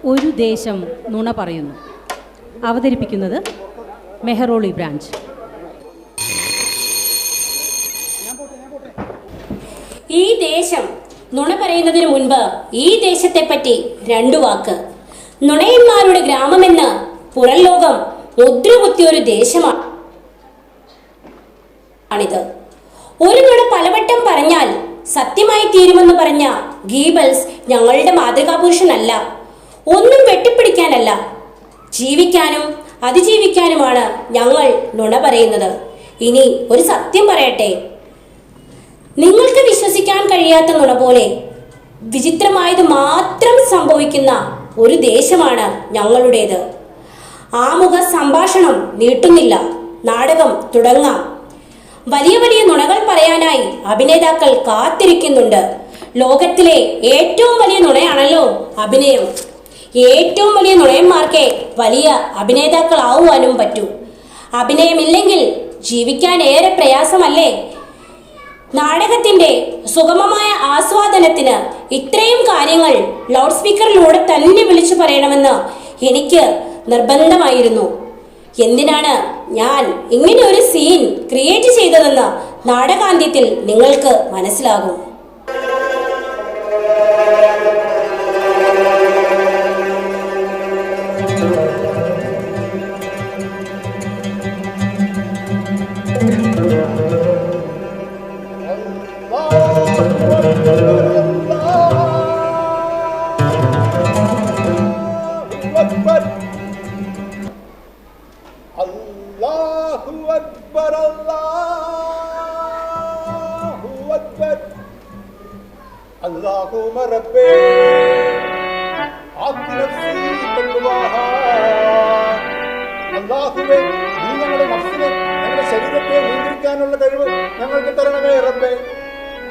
ഒരു ദേശം നുണ പറയുന്നു. അവതരിപ്പിക്കുന്നത് മെഹറോളി ബ്രാഞ്ച്. ഈ ദേശം നുണ പറയുന്നതിന് മുൻപ് ഈ ദേശത്തെപ്പറ്റി രണ്ടു വാക്ക്. നുണയന്മാരുടെ ഗ്രാമമെന്ന് പുറം ലോകം മുദ്രകുത്തിയൊരു ദേശമാണിത്. ഒരു നുണ പലവട്ടം പറഞ്ഞാൽ സത്യമായി തീരുമെന്ന് പറഞ്ഞ ഗീബൽസ് ഞങ്ങളുടെ മാതൃകാപുരുഷനല്ല. ഒന്നും വെട്ടിപ്പിടിക്കാനല്ല, ജീവിക്കാനും അതിജീവിക്കാനുമാണ് ഞങ്ങൾ നുണ പറയുന്നത്. ഇനി ഒരു സത്യം പറയട്ടെ. നിങ്ങൾക്ക് വിശ്വസിക്കാൻ കഴിയാത്ത നുണ പോലെ വിചിത്രമായത് മാത്രം സംഭവിക്കുന്ന ഒരു ദേശമാണ് ഞങ്ങളുടേത്. ആമുഖ സംഭാഷണം നീട്ടുന്നില്ല, നാടകം തുടങ്ങാം. വലിയ വലിയ നുണകൾ പറയാനായി അഭിനേതാക്കൾ കാത്തിരിക്കുന്നുണ്ട്. ലോകത്തിലെ ഏറ്റവും വലിയ നുണയാണല്ലോ അഭിനയം. ഏറ്റവും വലിയ നുണയന്മാർക്കേ വലിയ അഭിനേതാക്കളാവുവാനും പറ്റൂ. അഭിനയമില്ലെങ്കിൽ ജീവിക്കാൻ ഏറെ പ്രയാസമല്ലേ? നാടകത്തിന്റെ സുഗമമായ ആസ്വാദനത്തിന് ഇത്രയും കാര്യങ്ങൾ ലൗഡ് സ്പീക്കറിലൂടെ തന്നെ വിളിച്ചു പറയണമെന്ന് എനിക്ക് നിർബന്ധമായിരുന്നു. എന്തിനാണ് ഞാൻ ഇങ്ങനെ ഒരു സീൻ ക്രിയേറ്റ് ചെയ്തതെന്ന് നാടകാന്ത്യത്തിൽ നിങ്ങൾക്ക് മനസ്സിലാകും. Allahumma rabbi aati nafsi taqwaha അല്ലാഹുവേ, നീ ഞങ്ങളുടെ നഫ്സിനെ, ഞങ്ങളുടെ ശരീരത്തെ നിയന്ത്രിക്കാനുള്ള കഴിവ് ഞങ്ങൾക്ക് തരണമേ റബ്ബേ.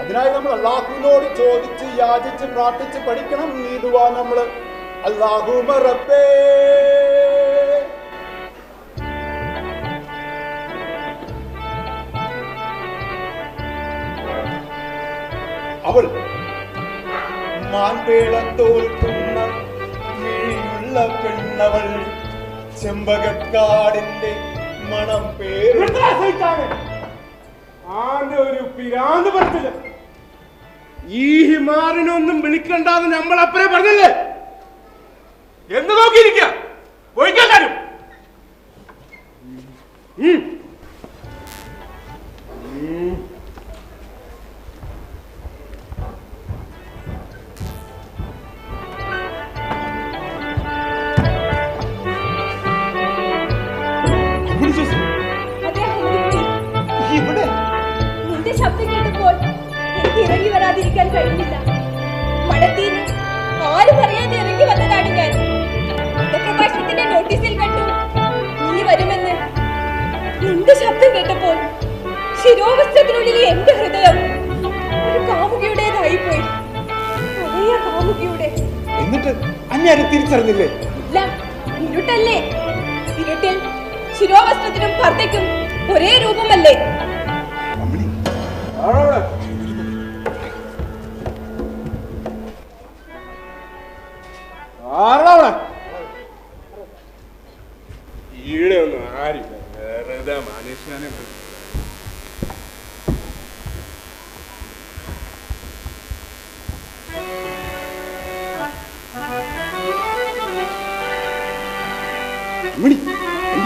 അതിനായി നമ്മൾ അല്ലാഹുവിനോട് ചോദിച്ച് യാചിച്ച് പ്രാർത്ഥിച്ച് പഠിക്കണം. ഈ ദുആ നമ്മൾ അല്ലാഹുമ്മ റബ്ബേ. അവൾ മാൻപേളം തോൽക്കുന്ന കീഴുള്ള പെണ്ണവൾ, ചെമ്പകക്കാടിന്റെ മണം ആന്റെ ഒരു പിരാന്ത് പറച്ചില്ല. ഈ ഹിമാറിനൊന്നും വിളിക്കണ്ടെന്ന് നമ്മളപ്പനെ പറഞ്ഞല്ലേ? എന്ത് നോക്കിയിരിക്ക പോയിക്കാരും. നിന്റെ ശബ്ദം കേട്ടപ്പോൾ എനിക്ക് ഇറങ്ങി വരാതിരിക്കാൻ കഴിഞ്ഞില്ല. മടത്തീന് ആരും അറിയാതെ ഇറങ്ങി വന്നതാണ് ഞാൻ. പ്രകാശത്തിന്റെ നോട്ടീസിൽ കണ്ടു നീ വരുമെന്ന്. നിന്റെ ശബ്ദം കേട്ടപ്പോൾ ശിരോവസ്ത്രത്തിനുള്ളിലെ എന്റെ ഹൃദയം ഒരു കാമുകിയുടേതായി പോയി. പഴയ കാമുകിയുടെ. എന്നിട്ട് അന്യാരും തിരിച്ചറിഞ്ഞില്ലേ? ഇല്ല, ഇരുട്ടല്ലേ. ഇരുട്ടിൽ ശിരോവസ്ത്രത്തിനും പർദ്ദയ്ക്കും ഒരേ രൂപമല്ലേ? ഈടെ ഒന്നും ആരില്ല, വെറുതെ മനുഷ്യനെ.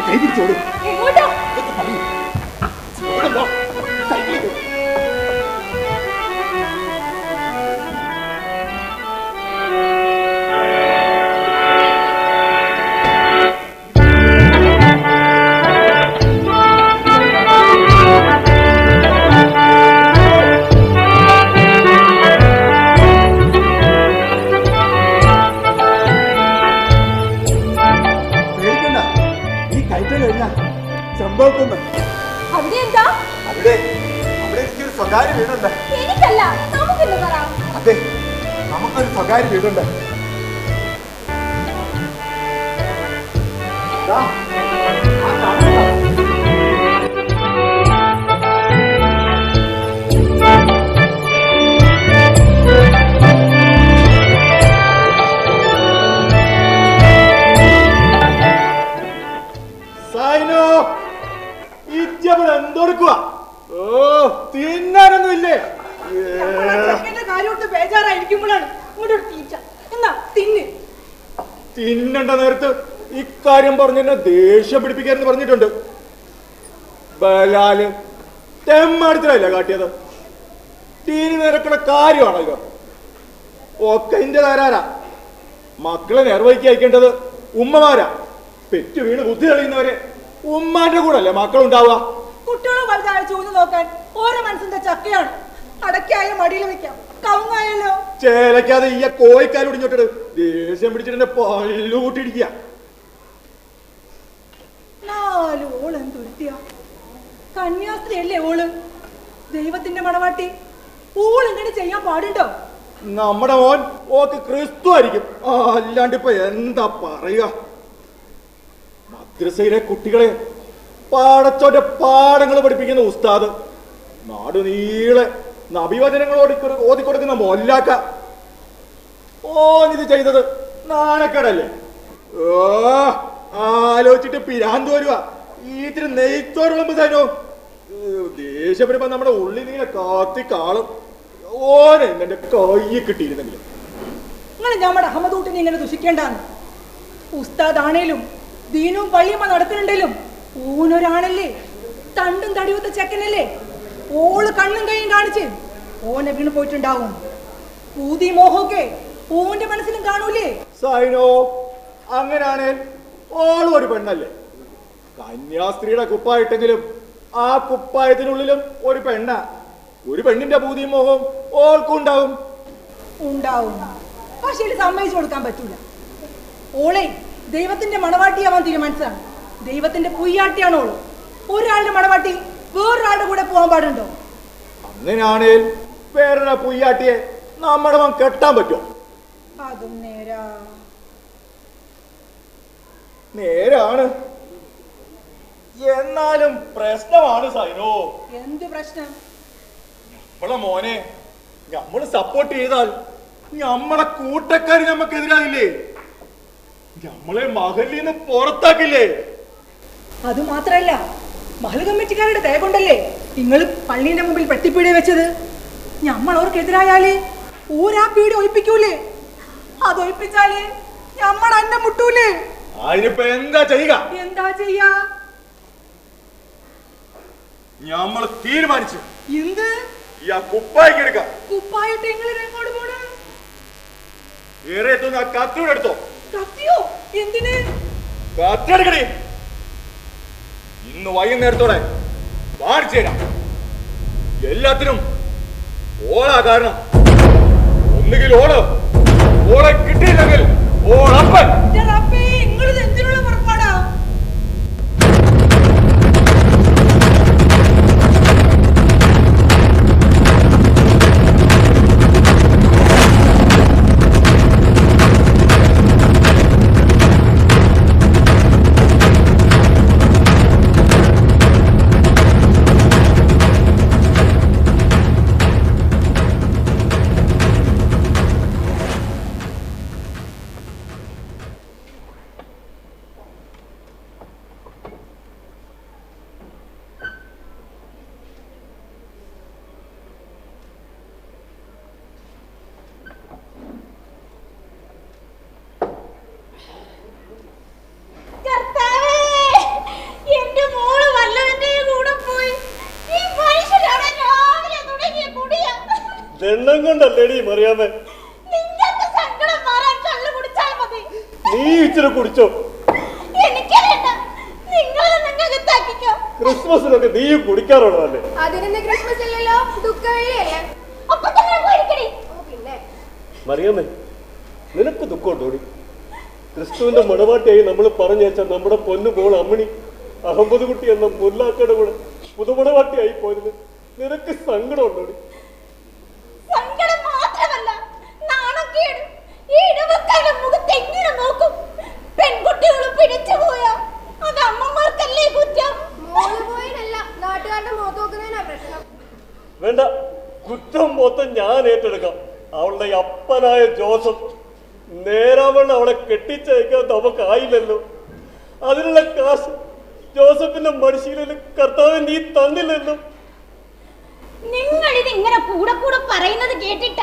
കൈ പിടിച്ചോളൂ. എങ്ങോട്ടാ? അവിടെ എന്താ? അവിടെ എനിക്കൊരു സ്വകാര്യ വീടുണ്ട്. എനിക്കല്ല, നമുക്കെന്ന് പറ. അതെ, നമുക്കൊരു സ്വകാര്യ വീടുണ്ട്. എന്തൊടുക്കുക? ഓ, തിന്നാനൊന്നും ഇല്ലേ? കാര്യോട്ട് ബേജാറായിരിക്കുമ്പോഴാണ് ഇങ്ങോട്ട് തീറ്റ. എന്നാ തിന്ന്. തിന്നണ്ട നേരത്ത് ഇക്കാര്യം പറഞ്ഞെന്നെ ദേഷ്യം പിടിപ്പിക്കാന്ന് പറഞ്ഞിട്ടുണ്ട്. ബലാല് തെമ്മടുത്തില്ല കാട്ടിയത്. തീനി നിരക്കുന്ന കാര്യമാണോ ഇത്? ഒക്കെ ഇന്റെ തരാരാ. മക്കളെ നിർവഹിക്കി അയക്കേണ്ടത് ഉമ്മമാരാ. പെറ്റു വീണ് ബുദ്ധി തെളിയുന്നവരെ ഉമ്മാന്റെ കൂടെ അല്ലേ മക്കളുണ്ടാവുക? കുട്ടികളെ വലുതായ ചൂന്ന് നോക്കാൻ ഓരോ മനസ്സിന്റെ ചക്കയാണ്. അടക്കായ മടിയിൽ വെക്കാം, കവുങ്ങായല്ലോ. ചേലക്കാതെ ഈ കോഴിക്കാലൊടിഞ്ഞോട്ട് ദേഷ്യം പിടിച്ചിട്ട് പല്ലു കൂട്ടിയിരിക്കുക. 4 ഓള് എന്തൊരുത്തിയ കന്യാസ്ത്രീ അല്ലേ ഓള്? ദൈവത്തിന്റെ മണവാട്ടി. ഓൾ ഇങ്ങനെ ചെയ്യാൻ പാടുണ്ടോ? നമ്മുടെ മോൻ ഓക്ക് ക്രിസ്തു ആയിരിക്കും. അല്ലാണ്ട് ഇപ്പൊ എന്താ പറയുക? മദ്രസയിലെ കുട്ടികളെ പാടച്ചോന്റെ പാഠങ്ങൾ പഠിപ്പിക്കുന്ന ഉസ്താദ്, നാട് നീളെ നബിവചനങ്ങൾ ഓതിക്കൊടുക്കുന്ന മൊല്ലാക്ക. ഓനിത് ചെയ്തത് നാണക്കേടല്ലേ? ഓ, ആലോചിച്ചിട്ട് പിരാന്ത് വരുക. ഇതിന് നെയ്ത്തോറുള്ള സൈനോ ദേഷ്യപ്പെടുമ്പോ നമ്മുടെ ഉള്ളിൽ നീങ്ങനെ കാത്തി കാളും. ഓനെ എന്റെ കയ്യിൽ കിട്ടിയിരുന്നെങ്കിലും. നിങ്ങൾ നമ്മുടെ അഹമ്മദൂട്ടിനെ ഇങ്ങനെ ദുഷിക്കേണ്ടാന്ന്. ഉസ്താദാണേലും ദീനും പള്ളിയമ്മ നടക്കുന്നുണ്ടേലും ഊനൊരാണല്ലേ, തണ്ടും തടിയൂത്ത ചെക്കനല്ലേ. ഓള് കണ്ണും കൈയും കാണിച്ച് ഓനെ വീണ് പോയിട്ടുണ്ടാവും. പൂതി മോഹമൊക്കെ ഓന്റെ മനസ്സിലും കാണൂലേ? സൈനോ, അങ്ങനാണേൽ ഓളും ഒരു പെണ്ണല്ലേ? കന്യാസ്ത്രീയുടെ കുപ്പായിട്ടെങ്കിലും ആ കുപ്പായത്തിനുള്ളിലും ഒരു പെണ്ണ. ഒരു പെണ്ണിന്റെ പൂതിയും മോഹവും ഓൾക്കും ഉണ്ടാവും. ഉണ്ടാവും. പക്ഷേ ഇത് സമ്മതിച്ചു കൊടുക്കാൻ പറ്റൂല. ഓളെ ദൈവത്തിന്റെ മണവാട്ടിയാവാൻ തീരുമാനിച്ചതാണ്. ദൈവത്തിന്റെ പുയ്യാട്ടിയാണ് ഓള്. ഒരാളുടെ മണവാട്ടി വേറൊരാളുടെ കൂടെ പോകാൻ പാടുണ്ടോ? അങ്ങനെയാണേൽ വേറൊരു പുയ്യാട്ടിയെ നമ്മുടെ മകൻ കെട്ടാൻ പറ്റുമോ? അതും നേരാ. നേരാണ്. എന്നാലും പ്രശ്നമാണ് സൈനോ. എന്ത് പ്രശ്നം? നമ്മളെ മോനെ നമ്മള് സപ്പോർട്ട് ചെയ്താൽ നമ്മളെ കൂട്ടക്കാര് നമുക്കെതിരാകില്ലേ? നമ്മളെ മഹലിന്ന് പുറത്താക്കില്ലേ? അത് മാത്രല്ല, മഹൽ കമ്മിറ്റിക്കാരുടെ ദയ കൊണ്ടല്ലേ നിങ്ങൾ പള്ളീന്റെ മുമ്പിൽ പെട്ടിപ്പീടി വെച്ചത്. നമ്മൾ അവർക്കെതിരായാലേ ഊരാ പീടി ഒഴിപ്പിക്കൂലേ? അതൊഴിപ്പിച്ചാലേ നമ്മൾ അന്നം മുട്ടൂലേ? അതിനിപ്പോ എന്താ ചെയ്യുക? എന്താ ചെയ്യാ? നമ്മള് തീരുമാനിച്ചു. എന്ത്? ഈ ആ കുപ്പായിക്ക് എടുക്കാം. കുപ്പായിട്ട് നിങ്ങൾ എങ്ങോട്ട് പോണേ? ഏറെ എത്തുന്ന ആ കത്തിയോടെ എടുത്തോ. കത്തിയോ? എന്തിന്? കത്തിയെടുക്കണേ. ഇന്ന് വൈകുന്നേരത്തോടെ കാണിച്ചു തരാം. എല്ലാത്തിനും ഓളാ കാരണം. ഒന്നുകിൽ ഓളെ കിട്ടിയില്ലെങ്കിൽ ഓളപ്പൻ. നിങ്ങളിത് എന്തിനുള്ള പുറപ്പാടാ? എണ്ണം കൊണ്ടല്ലേടി മറിയാമേ? നീ ഇച്ചിരി കുടിച്ചോ. ക്രിസ്മസിനൊക്കെ നീയും കുടിക്കാറുള്ളതല്ലേ? മറിയാമേ, നിനക്ക് ദുഃഖമുണ്ടോടി? ക്രിസ്തുവിന്റെ മണവാട്ടിയായി നമ്മൾ പറഞ്ഞേച്ച നമ്മുടെ പൊന്നു പോൾ അമ്മണി അഹമ്മദ് കുട്ടി എന്ന മുല്ലാക്കയുടെ കൂടെ പുതുമണവാട്ടിയായി പോയത് നിനക്ക് സങ്കടം ഉണ്ടോടി? സങ്കടം മാത്രമല്ല, നാണക്കേട്. ഈ ഇടവക്കാരുടെ മുഖത്ത് എങ്ങനെ നോക്കും? പെൺകുട്ടികൾ പിടിച്ചു പോയാ അത് അമ്മമാർക്കല്ലേ കുറ്റം? നാട്ടുകാരുടെ മുഖത്ത് നോക്കുന്നതിനാ പ്രശ്നം. വേണ്ട, കുറ്റം മൊത്തം ഞാൻ ഏറ്റെടുക്കാം. അവളുടെ അപ്പനായ ജോസഫ് നേരാവണ്ണം അവളെ കെട്ടിച്ചയക്കാൻ നമുക്കായില്ലല്ലോ. അതിനുള്ള കാശ് ജോസഫിന്റെ മടിശീലയിൽ കർത്താവ് നീ തന്നില്ലല്ലോ. നിങ്ങൾ ഇത് ഇങ്ങനെ കൂടെ കൂടെ പറയുന്നത് കേട്ടിട്ട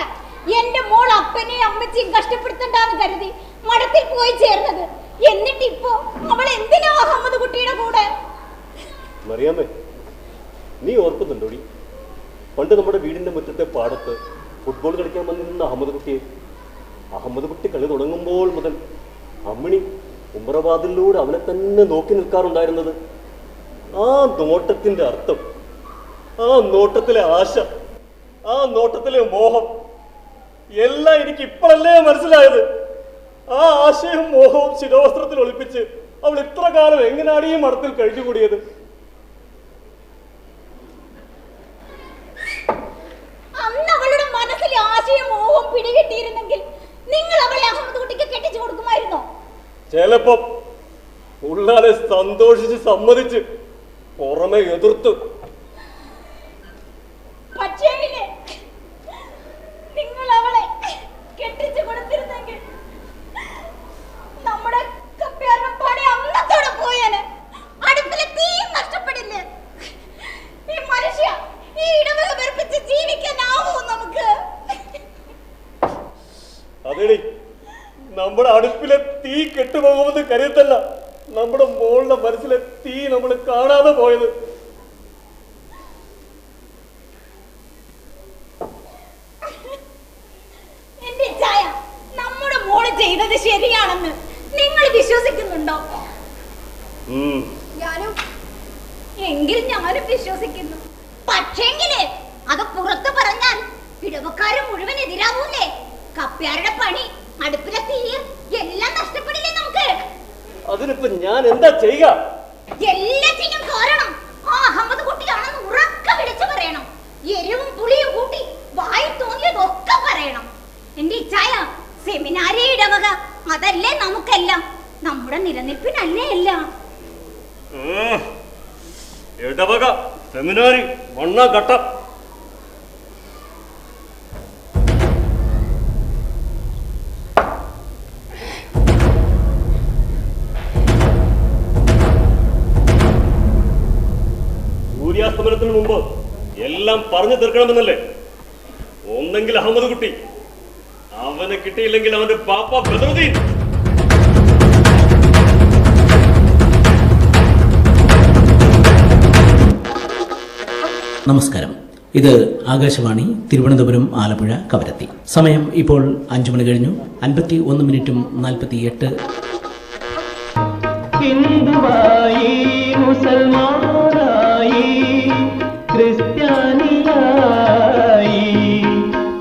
എന്റെ മോൾ അപ്പനെയും അമ്മച്ചിയും കഷ്ടപ്പെടുത്തണ്ടെന്ന് കരുതി മഠത്തിൽ പോയി ചേർന്നത്. എന്നിട്ട് ഇപ്പോ അവൾ എന്തിനാ അഹമ്മദ് കുട്ടിയുടെ കൂടെ? മറിയാമ്മേ, നീ ഓർക്കുന്നുണ്ടോടി പണ്ട് നമ്മുടെ വീടിന്റെ മുറ്റത്തെ പാടത്ത് ഫുട്ബോൾ കളിക്കാൻ വന്നിരുന്ന അഹമ്മദ് കുട്ടിയെ? അഹമ്മദ് കുട്ടി കളി തുടങ്ങുമ്പോൾ മുതൽ അമ്മിണി ഉമ്മറവാതിലൂടെ അവനെ തന്നെ നോക്കി നിൽക്കാറുണ്ടായിരുന്നത്. ആ നോട്ടത്തിന്റെ അർത്ഥം, ആ നോട്ടത്തിലെ ആശ, ആ നോട്ടത്തിലെ മോഹം എല്ലാം എനിക്ക് ഇപ്പോഴല്ലേ മനസ്സിലായത്. ആ ആശയും മോഹവും ശിരോവസ്ത്രത്തിൽ ഒളിപ്പിച്ച് അവൾ ഇത്ര കാലം എങ്ങനെയാണ് ഈ മഠത്തിൽ കഴിഞ്ഞുകൂടിയത്? അന്ന് അവളുടെ മനസ്സിലെ ആശയും മോഹവും പിടികിട്ടിയിരുന്നെങ്കിൽ നിങ്ങൾ അവളെ അഹമ്മദ് കുട്ടിക്ക് കെട്ടിച്ചു കൊടുക്കുമായിരുന്നോ? ചിലപ്പോ ഉള്ളാലെ സന്തോഷിച്ച് സമ്മതിച്ച് പുറമെ എതിർത്തു. പക്ഷേ നിങ്ങൾ അവളെ കെട്ടിച്ചു കൊടുത്തിരുന്നെങ്കിൽ നമ്മുടെ കപ്പ്യാരുടെ പണി അന്നത്തോടെ പോയേനെ. അടുപ്പിലെ തീയും നഷ്ടപ്പെടില്ലേ? ഈ മനുഷ്യ ഈ ഇടവക വെറുപ്പിച്ച് ജീവിക്കാനാവോ നമുക്ക്? അതേടി, നമ്മുടെ അടുപ്പിലെ തീ കെട്ടുപോകുമെന്ന് കരുതല്ല നമ്മുടെ മോളുടെ മനസ്സിലെ തീ നമ്മൾ കാണാതെ പോയത്. എന്റെ ചായ, നമ്മുടെ മോള് ചെയ്തത് ശരിയാണെന്ന് നിങ്ങൾ വിശ്വസിക്കുന്നുണ്ടോ? എങ്കിൽ ഞാനും വിശ്വസിക്കുന്നു. പക്ഷേങ്കിലേ അത് പുറത്തു പറഞ്ഞാൽ ഇടവക്കാര് മുഴുവൻ എതിരാവൂലേ? കപ്പ്യാരുടെ പണി, അടുപ്പിലെ തീ എല്ലാം നഷ്ടപ്പെടില്ലേ നമുക്ക്? അതിനിപ്പോ ഞാൻ എന്താ ചെയ്യുക? എല്ലാത്തിനും കാരണം ആ അഹമ്മദ് കുട്ടിയാണെന്ന് ഉറക്കെ വിളിച്ചു പറയണം. എരിവും പുളിയും കൂട്ടി വായി തോന്നിയതൊക്കെ പറയണം. എന്റെ ഇച്ഛായ, സെമിനാരി ഇടവക അതല്ലേ നമുക്കെല്ലാം, നമ്മുടെ നിലനിൽപ്പിനല്ലേ എല്ലാം. ഇടവക, സെമിനാരി, മണ്ണാങ്കട്ട. സൂര്യാസ്തമനത്തിന് മുമ്പ് എല്ലാം പറഞ്ഞു തീർക്കണമെന്നല്ലേ? ഒന്നെങ്കിൽ അഹമ്മദ് കുട്ടി, അവനെ കിട്ടിയില്ലെങ്കിൽ അവന്റെ പാപ്പ ബദറുദ്ദീൻ. നമസ്കാരം. ഇത് ആകാശവാണി തിരുവനന്തപുരം, ആലപ്പുഴ, കവരത്തി. സമയം ഇപ്പോൾ 5 മണി കഴിഞ്ഞു 51 മിനിറ്റും 48. ഹിന്ദുവായി, മുസൽമാനായി, ക്രിസ്ത്യാനിയായി,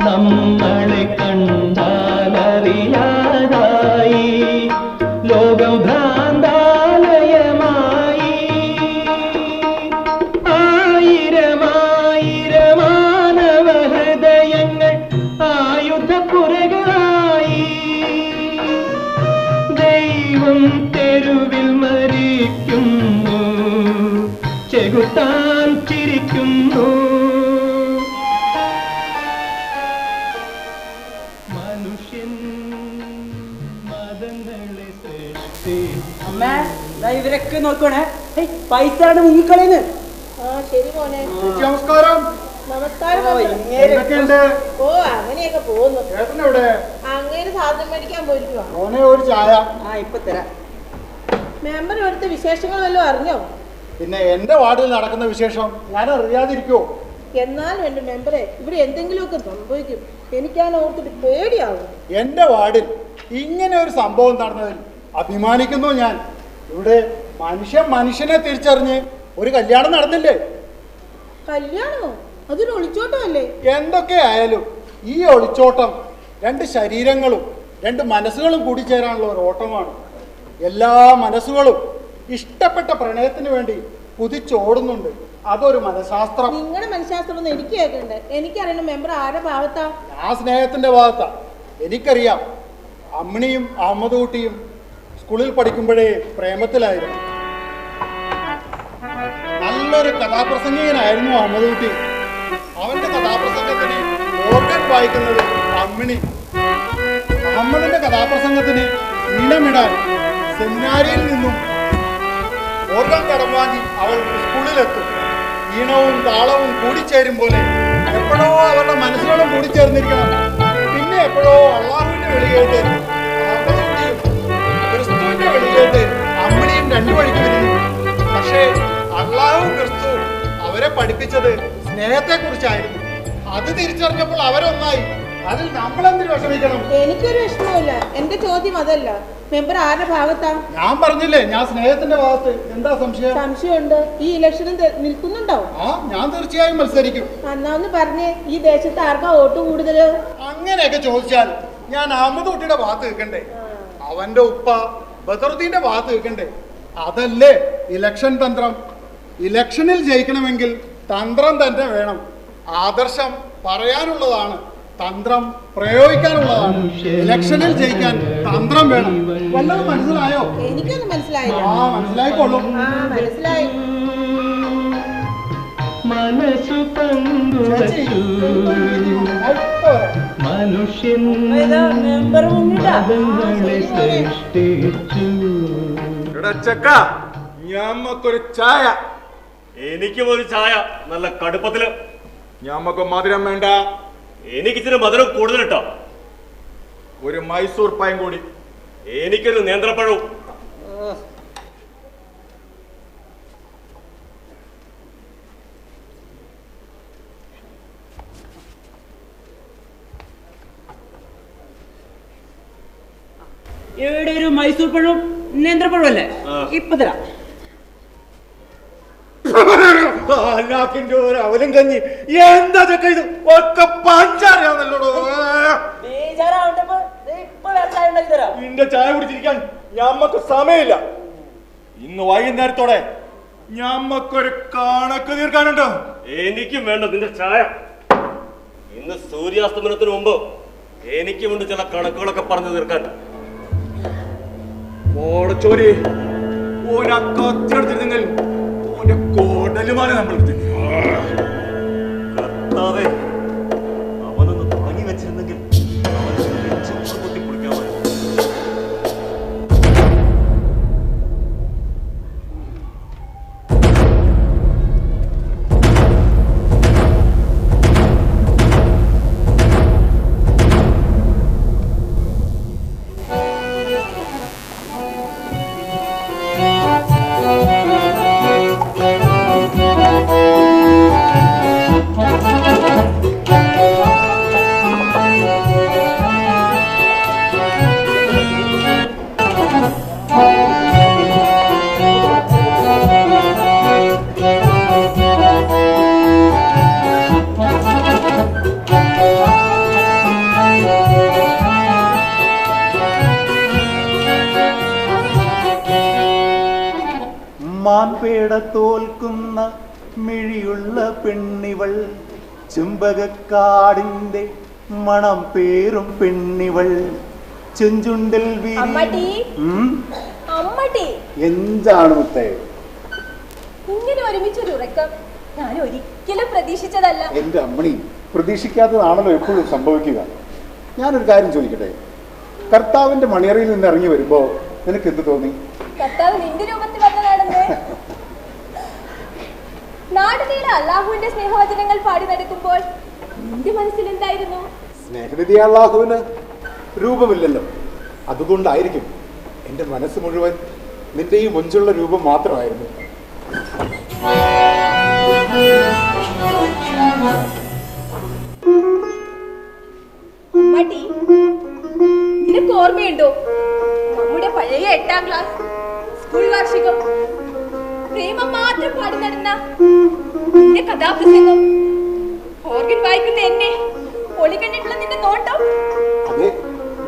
നമ്മളെ കണ്ടാലറിയാതായി ലോകം ഭ്രാന്താലയമായി. ആയിരമായിരമാനവ ഹൃദയങ്ങൾ ആയുധപ്പുരകളായി. ദൈവം തെരുവിൽ മരിക്കുന്നു, ചെകുത്താൻ ചിരിക്കുന്നു. മനുഷ്യൻ മതങ്ങളെ സൃഷ്ടി. അമ്മേ, ഇവരൊക്കെ നോക്കണേ, പൈസ മുങ്ങിക്കളയുന്നു. ശരി മോനെ. നമസ്കാരം. നമസ്കാരം. എന്തൊക്കെയുണ്ട്? ഓ, അങ്ങനെയൊക്കെ പോകുന്നു. ചേട്ടനെവിടെ? അങ്ങേര് സാധനം മേടിക്കാൻ പോയിരിക്കുവാ. മോനെ ഒരു ചായ. ഇപ്പൊ തരാം. മെമ്പർ ഇവിടുത്തെ വിശേഷങ്ങൾ വല്ലതും അറിഞ്ഞോ? പിന്നെ എന്റെ വാർഡിൽ നടക്കുന്ന വിശേഷം ഞാൻ അറിയാതിരിക്കുവോ? എന്നാലും എന്റെ മെമ്പറെ, ഇവിടെ എന്തെങ്കിലുമൊക്കെ സംഭവിക്കും. എനിക്കാണ് ഓർത്തിട്ട് പേടിയാവും. എന്റെ വാർഡിൽ ഇങ്ങനെ ഒരു സംഭവം നടന്നതിൽ അഭിമാനിക്കുന്നു ഞാൻ. ഇവിടെ മനുഷ്യനെ തിരിച്ചറിഞ്ഞ് ഒരു കല്യാണം നടന്നില്ലേ? കല്യാണമോ? അതൊരു ഒളിച്ചോട്ടമല്ലേ? എന്തൊക്കെ ആയാലും ഈ ഒളിച്ചോട്ടം 2 ശരീരങ്ങളും 2 മനസ്സുകളും കൂടി ചേരാനുള്ള ഒരു ഓട്ടമാണ്. എല്ലാ മനസ്സുകളും ഇഷ്ടപ്പെട്ട പ്രണയത്തിന് വേണ്ടി കുതിച്ചോടുന്നുണ്ട്. അതൊരു മനഃശാസ്ത്രം. നിങ്ങളുടെ മനഃശാസ്ത്രം ഒന്നും എനിക്ക് കേൾക്കണ്ടേ. എനിക്കറിയണം മെമ്പർ ആരുടെ ഭാഗത്താ. ആ സ്നേഹത്തിന്റെ ഭാഗത്താ. എനിക്കറിയാം, അമ്മിണിയും അഹമ്മദ് കുട്ടിയും സ്കൂളിൽ പഠിക്കുമ്പോഴേ പ്രേമത്തിലായിരുന്നു. നല്ലൊരു കഥാപ്രസംഗികനായിരുന്നു അഹമ്മദ് കുട്ടി. അവന്റെ കഥാപ്രസംഗത്തിന് ഓർഗൻ വായിക്കുന്നത് അമ്മിണി. അഹമ്മദിന്റെ കഥാപ്രസംഗത്തിന് ഈണമിടാൻ സെമിനാരിയിൽ നിന്നും ഓർഗൻ കടമ്പാഞ്ഞി അവൾ സ്കൂളിലെത്തും. ഈണവും താളവും കൂടിച്ചേരും പോലെ എപ്പോഴോ അവരുടെ മനസ്സുകളും കൂടിച്ചേർന്നിരിക്കണം. പിന്നെ എപ്പോഴോ അള്ളാഹുവിന്റെ വെളിയേട്ട് അഹമ്മദുട്ടിയും ക്രിസ്തുവിന്റെ വെളിയേട്ട് അമ്മിണിയും രണ്ടു വഴിക്ക് വരുന്നു. പക്ഷേ അള്ളാഹുവും ക്രിസ്തുവും അവരെ പഠിപ്പിച്ചത് സ്നേഹത്തെ കുറിച്ചായിരുന്നു. അത് തിരിച്ചറിഞ്ഞപ്പോൾ അവരൊന്നായി. അതിൽ നമ്മളെന്തിനു വിഷമിക്കണം? എനിക്കൊരു വിഷമമില്ല. എന്റെ ചോദ്യം അതല്ല. മെമ്പർ ആരുടെ ഭാഗത്താ? ഞാൻ പറഞ്ഞില്ലേ, ഞാൻ സ്നേഹത്തിന്റെ ഭാഗത്ത്. എന്താ സംശയം? സംശയമുണ്ട്. ഈ ഇലക്ഷനിൽ നിൽക്കുന്നുണ്ടോ? ഞാൻ തീർച്ചയായും മത്സരിക്കും. എന്നാ ഒന്ന് പറഞ്ഞേ, ഈ ദേശത്ത് ആർക്കാ വോട്ട് കൂടുതല്? അങ്ങനെയൊക്കെ ചോദിച്ചാൽ ഞാൻ അഹമ്മദ് കുട്ടിയുടെ ഭാഗത്ത് നിൽക്കണ്ടേ? അവന്റെ ഉപ്പ ബദറുദ്ദീന്റെ ഭാഗത്ത് നിൽക്കണ്ടേ? അതല്ലേ ഇലക്ഷൻ തന്ത്രം. ഇലക്ഷനിൽ ജയിക്കണമെങ്കിൽ തന്ത്രം തന്നെ വേണം. ആദർശം പറയാനുള്ളതാണ്, തന്ത്രം പ്രയോഗിക്കാനുള്ളതാണ്. ഇലക്ഷനിൽ ജയിക്കാൻ തന്ത്രം വേണം. വല്ലതും മനസ്സിലായോ? എനിക്കൊന്നും മനസ്സിലായില്ല. മനസ്സിലായിക്കോളും. മനസ്സിലായി. മനസ്സു പങ്കുവച്ചു മനുഷ്യൻ മതങ്ങളെ സൃഷ്ടിച്ചു. ഞമ്മക്കൊരു ചായ. എനിക്കും ഒരു ചായ, നല്ല കടുപ്പത്തില്. ഞമ്മക്ക് മധുരം വേണ്ട. എനിക്ക് ഇച്ചിരി മധുരം കൂടുതൽ ഇട്ടോ. ഒരു മൈസൂർ പായം കൂടി. എനിക്കൊരു നേന്ത്രപ്പഴവും. ഇവിടെ ഒരു മൈസൂർ പഴവും നേന്ത്രപ്പഴവും അല്ലേ? ഇപ്പൊ തരാം. ഒരു അവലും കഞ്ഞി. എന്താ ചക്ക ഇത്? ഒക്കെ പഞ്ചാരയാണല്ലോ. നിന്റെ ചായ കുടിച്ചിരിക്കാൻ ഞമ്മക്ക് സമയമില്ല. ഇന്ന് വൈകുന്നേരത്തോടെ ഞമ്മക്കൊരു കണക്ക് തീർക്കാനുണ്ടോ? എനിക്കും വേണ്ട നിന്റെ ചായ. ഇന്ന് സൂര്യാസ്തമനത്തിന് മുമ്പ് എനിക്കുമുണ്ട് ചില കണക്കുകളൊക്കെ പറഞ്ഞു തീർക്കാൻ. ഓടച്ചോരി ഒരക്കത്തിയെടുത്തിരുന്നെങ്കിൽ ഓന്റെ കോടലുമാണ് നമ്മൾ കർത്താവേ, അവനൊന്ന് തുടങ്ങി വെച്ചിരുന്നെങ്കിൽ പൊട്ടി കുടിക്കാമോ? മാൻപേട തോൽക്കുന്ന മിഴിയുള്ള പെണ്ണിവൾ, ചെമ്പകക്കാടിന്റെ മണം പേറും പെണ്ണിവൾ, ചെഞ്ചുണ്ടിൽ എന്താണ് മുത്തേ ഇങ്ങനെ ഒരുമിച്ചൊരു ഉറക്കം ഞാൻ ഒരിക്കലും പ്രതീക്ഷിച്ചതല്ല. എന്റെ അമ്മണി, പ്രതീക്ഷിക്കാത്തതാണല്ലോ എപ്പോഴും സംഭവിക്കുക. ഞാനൊരു കാര്യം ചോദിക്കട്ടെ, കർത്താവിന്റെ മണിയറയിൽ നിന്ന് ഇറങ്ങി വരുമ്പോ നിനക്ക് എന്ത് തോന്നി? കർത്താവ് നിന്റെ രൂപത്തിൽ വന്നതാണെന്ന്. നാടുനീളെ അള്ളാഹുവിന്റെ സ്നേഹവചനങ്ങൾ പാടി നടക്കുമ്പോൾ നിന്റെ മനസ്സിൽ എന്തായിരുന്നു? സ്നേഹനിധി അള്ളാഹുവിന് രൂപമില്ലല്ലോ, അതുകൊണ്ടായിരിക്കും എന്റെ മനസ്സ് മുഴുവൻ നിന്റെ ഈ മുഞ്ചുള്ള രൂപം മാത്രമായിരുന്നു. നിനക്ക് ഓർമ്മയുണ്ടോ നമ്മുടെ പഴയ 8ാം ക്ലാസ് സ്കൂൾ വാർഷികം? പ്രേമം മാത്രം പാടി നടന്ന നിന്റെ കഥാപ്രസംഗം, ഓർഗൻ വായിക്കുന്ന എന്നെ, ഒളി കണ്ടിട്ടുള്ള നിന്റെ നോട്ടം. അതെ,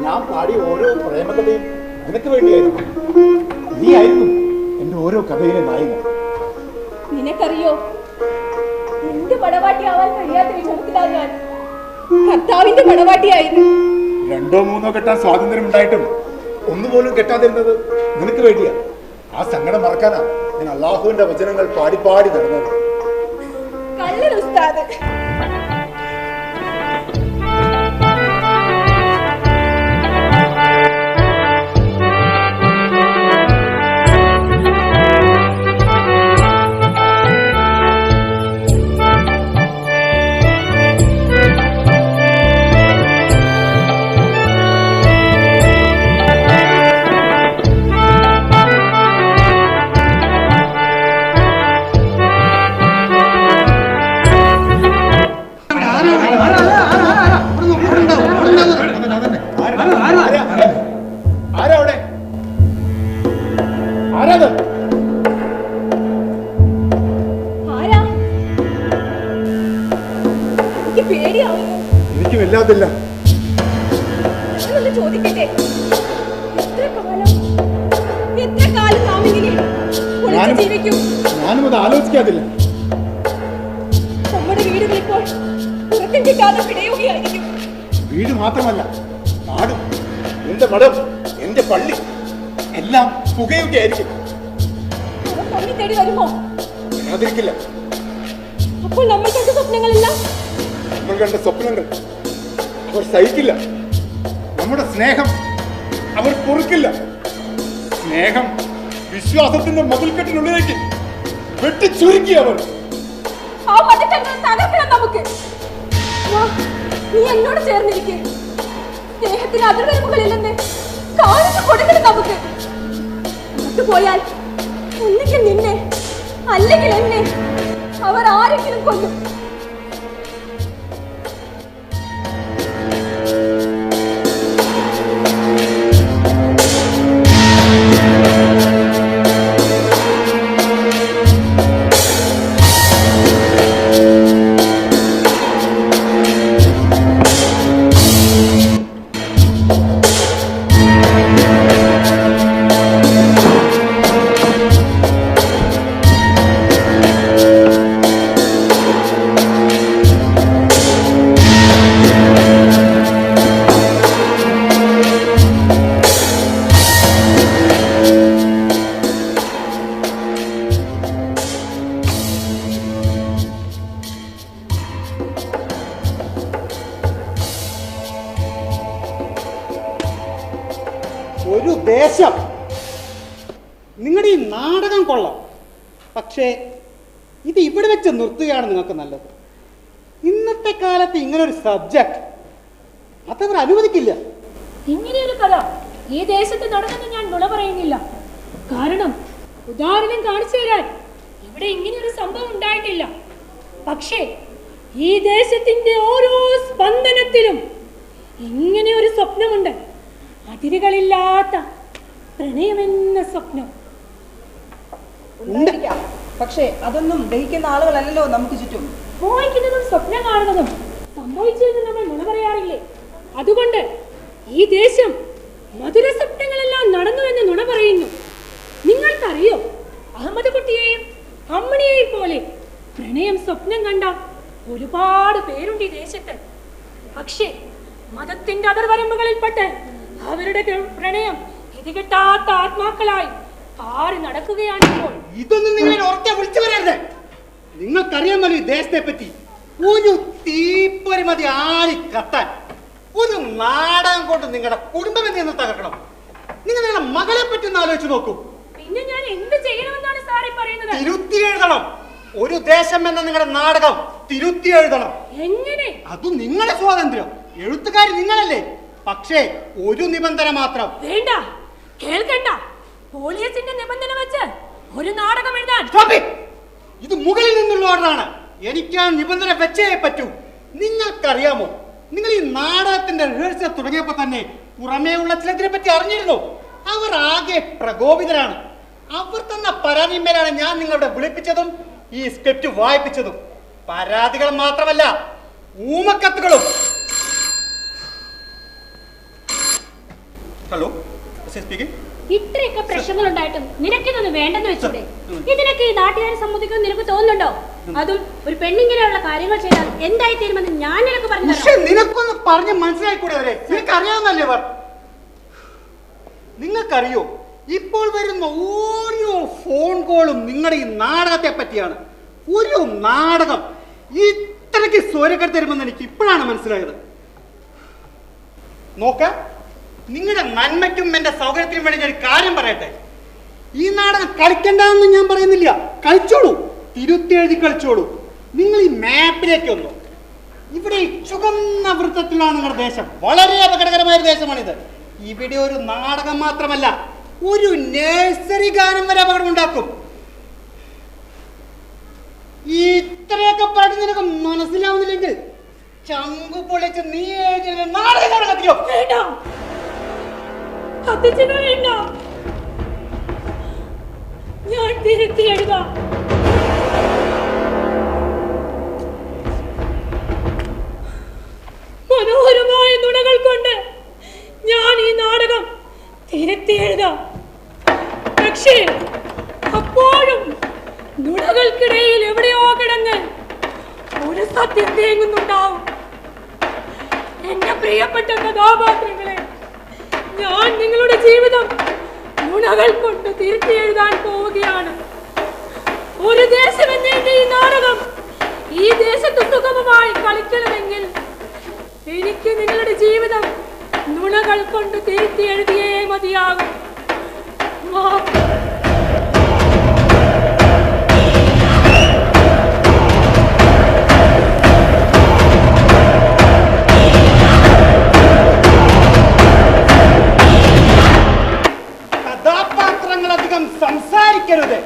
ഞാൻ പാടിയ ഓരോ പ്രേമകഥയും നിനക്ക് വേണ്ടിയായിരുന്നു. നീ ആയിരുന്നു എന്റെ ഓരോ കഥയിലെ നായിക. നിനക്കറിയോ, നിന്റെ മണവാട്ടിയാവാൻ കഴിയാത്ത വിഷമത്തിലാ ഞാൻ. കർത്താവിന്റെ മണവാട്ടിയായിരുന്നു. 2 or 3 കെട്ടാൻ സ്വാതന്ത്ര്യം ഉണ്ടായിട്ടും ഒന്നുപോലും കെട്ടാതിരുന്നത് നിനക്ക് വേണ്ടിയാ. ആ സങ്കടം മറക്കാനാ ഞാൻ അള്ളാഹുവിന്റെ വചനങ്ങൾ പാടി പാടി നടന്നത്. കള്ളൻ ഉസ്താദ്. ആരാത്? ആരാ? എനിക്ക് പേടിയാവുന്നു. എനിക്കും ഇല്ലാതില്ല. ഞാനൊന്ന് ചോദിക്കട്ടെ, എത്ര കാലം നാം ഇങ്ങനെ ഒളിച്ച് ജീവിക്കും? ഞാനും അത് ആലോചിക്കാതില്ല. നമ്മുടെ വീടുകൾ ഇപ്പോൾ ഉറക്കം കിട്ടാതെ പിടയുകയായിരിക്കും. വീട് മാത്രമല്ല, നാടും എന്റെ മഠം, എന്റെ പള്ളി എല്ലാം പുകയുകയായിരിക്കും. അവർ നമ്മെ തേടി വരുമോ? അതിരിക്കില്ല. അപ്പോൾ നമ്മൾ കണ്ട സ്വപ്നങ്ങളെല്ലാം, നമ്മൾ കണ്ട സ്വപ്നങ്ങൾ അവർ സഹിക്കില്ല. നമ്മുടെ സ്നേഹം അവർ പൊറുക്കില്ല. സ്നേഹം വിശ്വാസത്തിന്റെ മതിൽക്കെട്ടിനുള്ളിലേക്ക് വെട്ടിച്ചുരുക്കി അവർ. ആ മതിൽക്കെട്ടുകൾ തകർക്കണം നമുക്ക്. നീ എന്നോട് ചേർന്നിരിക്കെ. സ്നേഹത്തിന് അതിർവരമ്പുകളില്ലെന്ന് കാണിച്ചു കൊടുക്കണം നമുക്ക്. അങ്ങോട്ട് പോയാൽ ഒന്നുകിൽ നിന്നെ അല്ലെങ്കിൽ എന്നെ അവർ ആരെങ്കിലും കൊല്ലും. ഒരു ദേശം, നിങ്ങളുടെ ഈ നാടകം കൊള്ളാം, പക്ഷേ ഇത് ഇവിടെ വെച്ച് നിർത്തുകയാണ് നിങ്ങൾക്ക് നല്ലത്. ഇന്നത്തെ കാലത്ത് ഇങ്ങനെ ഒരു സബ്ജക്ട് അതവർ അനുവദിക്കില്ല. ഇങ്ങനെയൊരു കഥ ഈ ദേശത്ത് നടന്നെന്ന് ഞാൻ നുണ പറയുന്നില്ല. കാരണം ഉദാഹരണം കാണിച്ചു തരാൻ ഇവിടെ ഇങ്ങനെയൊരു സംഭവം ഉണ്ടായിട്ടില്ല. പക്ഷേ ഈ ദേശത്തിന്റെ ഓരോ സ്പന്ദനത്തിലും ഇങ്ങനെ ഒരു സ്വപ്നമുണ്ട്. അതിരുകളില്ലാത്ത പ്രണയമെന്ന സ്വപ്നം. പക്ഷേ അതൊന്നും ദഹിക്കുന്ന ആളുകളല്ലല്ലോ നമുക്ക് ചുറ്റും. മോഹിക്കുന്നതും സ്വപ്നം കാണുന്നതും സംഭവിച്ചതെന്ന് നമ്മൾ നുണ പറയാറില്ലേ? അതുകൊണ്ട് ഈ ദേശം മധുര സ്വപ്നങ്ങളെല്ലാം നടന്നു എന്ന് നുണ പറയുന്നു. നിങ്ങൾക്കറിയോ, അഹമ്മദ് കുട്ടിയെയും അമ്മണിയെയും പോലെ പ്രണയം സ്വപ്നം കണ്ട ഒരുപാട് പേരുണ്ട് ഈ ദേശത്ത്. പക്ഷേ മതത്തിന്റെ അതിർവരമ്പുകളിൽപ്പെട്ട് അവരുടെ പ്രണയം ഇതികിട്ടാത്ത ആത്മാക്കളായി ആര് നടക്കുകയാണിപ്പോൾ. ഇതൊന്നും നിങ്ങൾ ഉറക്കെ വിളിച്ചു വരരുത്. നിങ്ങൾക്കറിയാമല്ലോ ഈ ദേശത്തെ പറ്റി. ഒരു തീപ്പൊരിമതി ആളി കത്താൻ ഒരു നാടകം കൊണ്ട് നിങ്ങളുടെ കുടുംബം എന്തെന്ന് തകർക്കണം. നിങ്ങൾ നിങ്ങളുടെ മകളെ പറ്റി ഒന്ന് ആലോചിച്ച് നോക്കൂ. പിന്നെ ഞാൻ എന്ത് ചെയ്യണമെന്നാണ് സാറി പറയുന്നത്? തിരുത്തി എഴുതണം. ഒരു ദേശം എന്ന നിങ്ങളുടെ നാടകം തിരുത്തി എഴുതണം. എങ്ങനെ? അതും നിങ്ങളുടെ സ്വാതന്ത്ര്യം. എഴുത്തുകാരി നിങ്ങളല്ലേ. പക്ഷേ ഒരു നിബന്ധന മാത്രം. വേണ്ട, കേൾക്കണ്ട. പോലീസിന്റെ നിബന്ധന വെച്ച് ഒരു നാടകം എഴുതാൻ. ഇത് മുകളിൽ നിന്നുള്ള ഓർഡറാണ്. എനിക്ക് ആ നിബന്ധന വെച്ചേ പറ്റൂ. നിങ്ങൾക്കറിയാമോ, നിങ്ങൾ ഈ നാടകത്തിന്റെ റിഹേഴ്സൽ തുടങ്ങിയപ്പോ തന്നെ പുറമേ ഉള്ള ചിലതിനെ പറ്റി അറിഞ്ഞിരുന്നു. അവർ ആകെ പ്രകോപിതരാണ്. അവർ തന്ന പരാതിന്മേലാണ് ഞാൻ നിങ്ങളുടെ വിളിപ്പിച്ചതും ഈ സ്ക്രിപ്റ്റ് വായിപ്പിച്ചതും. പരാതികൾ മാത്രമല്ല, ഊമക്കത്തുകളും. Hello, speaking. ഇത്രയൊക്കെ പ്രശ്നങ്ങൾ ഉണ്ടായിട്ടും നിനക്കിതൊന്ന് വേണ്ടെന്ന് വെച്ചൂടെ? ഇതിനൊക്കെ ഈ നാട്ടുകാരെ സമ്മതിക്കുമെന്ന് നിനക്ക് തോന്നുന്നുണ്ടോ? അതും ഒരു പെണ്ണിങ്ങനെയുള്ള കാര്യങ്ങൾ ചെയ്താൽ എന്തായി തീരുമെന്ന് ഞാൻ നിനക്ക് പറഞ്ഞു. നിനക്കൊന്ന് പറഞ്ഞ് മനസ്സിലായിക്കൂടെ അവരെ? നിനക്കറിയാവുന്നല്ലേ അവർ? നിങ്ങൾക്കറിയോ, ഇപ്പോൾ വരുന്ന ഓരോ ഫോൺ കോളും നിങ്ങളുടെ ഈ നാടകത്തെ പറ്റിയാണ്. ഒരു നാടകം ഇത്രയ്ക്ക് സ്വരക്കെട്ട് തരുമെന്ന് എനിക്ക് ഇപ്പോഴാണ് മനസ്സിലായത്. നോക്ക, നിങ്ങളുടെ നന്മയ്ക്കും എന്റെ സൗകര്യത്തിനും വേണ്ടി ഞാൻ കാര്യം പറയട്ടെ. ഈ നാടകം കളിക്കണ്ടെന്ന് ഞാൻ പറയുന്നില്ല. കളിച്ചോളൂ, തിരുത്തി എഴുതി കളിച്ചോളൂ. നിങ്ങൾ ഈ മാപ്പിലേക്ക് വന്നു. ഇവിടെ ചുവന്ന വൃത്തത്തിലാണ് നിങ്ങളുടെ ദേശം. വളരെ അപകടകരമായ ഒരു ദേശമാണിത്. ഇവിടെ ഒരു നാടകം മാത്രമല്ല, ഒരു നഴ്സറി ഗാനം വരെ അപകടം ഉണ്ടാക്കും. ഇത്രയൊക്കെ പാട്ട് നിനക്ക് മനസ്സിലാവുന്നില്ലെങ്കിൽ ചങ്കു പൊളിച്ച് നീ എഴുതിയ നാടകം കത്തിക്കോ. മനോഹരമായ നുണകൾ കൊണ്ട് ഞാൻ ഈ നാടകം തിരുത്തി എഴുതാം. പക്ഷേ അപ്പോഴും നുണകൾക്കിടയിൽ എവിടെയോ കിടന്ന് ഒരു സത്യം തേങ്ങുന്നുണ്ടാവും. എന്റെ പ്രിയപ്പെട്ട കഥാപാത്രങ്ങളെ, ഞാൻ നിങ്ങളുടെ ജീവിതം നുണകൾ കൊണ്ട് തിരുത്തി എഴുതാൻ പോവുകയാണ്. ഒരു ദേശം എന്ന എന്റെ ഈ നാടകം ഈ ദേശത്ത് സുഗമമായി കളിക്കണമെങ്കിൽ എനിക്ക് നിങ്ങളുടെ ജീവിതം നുണകൾ കൊണ്ട് തിരുത്തി എഴുതിയേ മതിയാകും. കഥാപാത്രങ്ങളധികം സംസാരിക്കരുത്.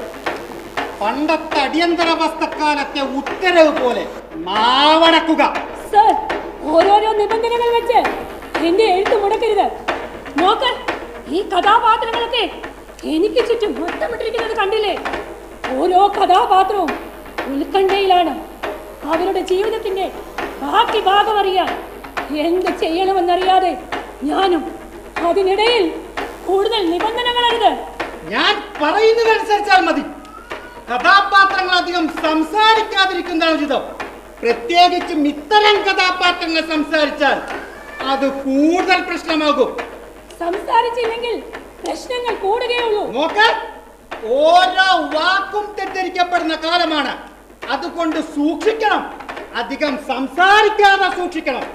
പണ്ടത്തെ അടിയന്തരാവസ്ഥക്കാലത്തെ ഉത്തരവ് പോലെ മാവടക്കുക. സർ, ഓരോരോ നിബന്ധനകൾ വെച്ച് എന്റെ എഴുത്ത് മുടക്കരുത്. നോക്ക്, ഈ കഥാപാത്രങ്ങളൊക്കെ എനിക്ക് ചുറ്റും മൊത്തമിട്ടിരിക്കുന്നത് കണ്ടില്ലേ? ഓരോ കഥാപാത്രവും ഉത്കണ്ഠയിലാണ്. അവരുടെ ജീവിതത്തിന്റെ ബാക്കി ഭാഗം അറിയാൻ എന്ത് ചെയ്യണമെന്നറിയാതെ ഞാനും. അതിനിടയിൽ കൂടുതൽ നിബന്ധനകളരുത്. ഞാൻ പറയുന്നതനുസരിച്ചാൽ മതി. കഥാപാത്രങ്ങൾ അധികം സംസാരിക്കാതിരിക്കുന്നതാണ് ഉചിതം. പ്രത്യേകിച്ചും ഇത്തരം കഥാപാത്രങ്ങൾ സംസാരിച്ചാൽ അത് കൂടുതൽ പ്രശ്നമാകും. സംസാരിച്ചില്ലെങ്കിൽ പ്രശ്നങ്ങൾ കൂടുകയുള്ളൂ. നോക്ക്, ഓരോ വാക്കും തെറ്റിദ്ധരിക്കപ്പെടുന്ന കാലമാണ്. അതുകൊണ്ട് സൂക്ഷിക്കണം. അധികം സംസാരിക്കാതെ സൂക്ഷിക്കണം.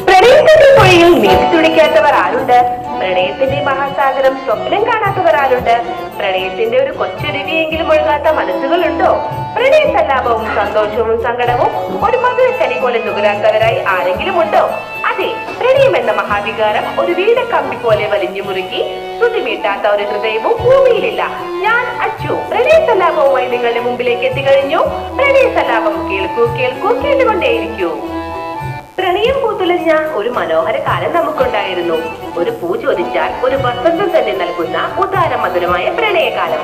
പ്രണയത്തിന്റെ പുഴയിൽ നീന്തി തുടിക്കാത്തവർ ആരുണ്ട്? പ്രണയത്തിന്റെ മഹാസാഗരം സ്വപ്നം കാണാത്തവർ ആരുണ്ട്? പ്രണയത്തിന്റെ ഒരു കൊച്ചൊരുവിയെങ്കിലും ഒഴുകാത്ത മനസ്സുകളുണ്ടോ? പ്രണയ സല്ലാപവും സന്തോഷവും സങ്കടവും ഒരു മധുരക്കനി പോലെ നുകരാത്തവരായി ആരെങ്കിലും ഉണ്ടോ? അതെ, പ്രണയം എന്ന മഹാവികാരം ഒരു വീടക്കമ്പി പോലെ വലിഞ്ഞു മുറുക്കി ശ്രുതിമീട്ടാത്ത ഒരു ഹൃദയവും ഭൂമിയിലില്ല. ഞാൻ അച്ചു പ്രണയ സല്ലാപവുമായി നിങ്ങളുടെ മുമ്പിലേക്ക് എത്തിക്കഴിഞ്ഞു. പ്രണയ സല്ലാപം കേൾക്കൂ കേൾക്കൂ കേട്ടുകൊണ്ടേയിരിക്കൂ. പ്രണയം പൂത്തുലഞ്ഞ ഒരു മനോഹര കാലം നമുക്കുണ്ടായിരുന്നു. ഒരു പൂ ചോദിച്ചാൽ ഒരു വസന്തം തന്നെ നൽകുന്ന ഉദാര മധുരമായ പ്രണയകാലം.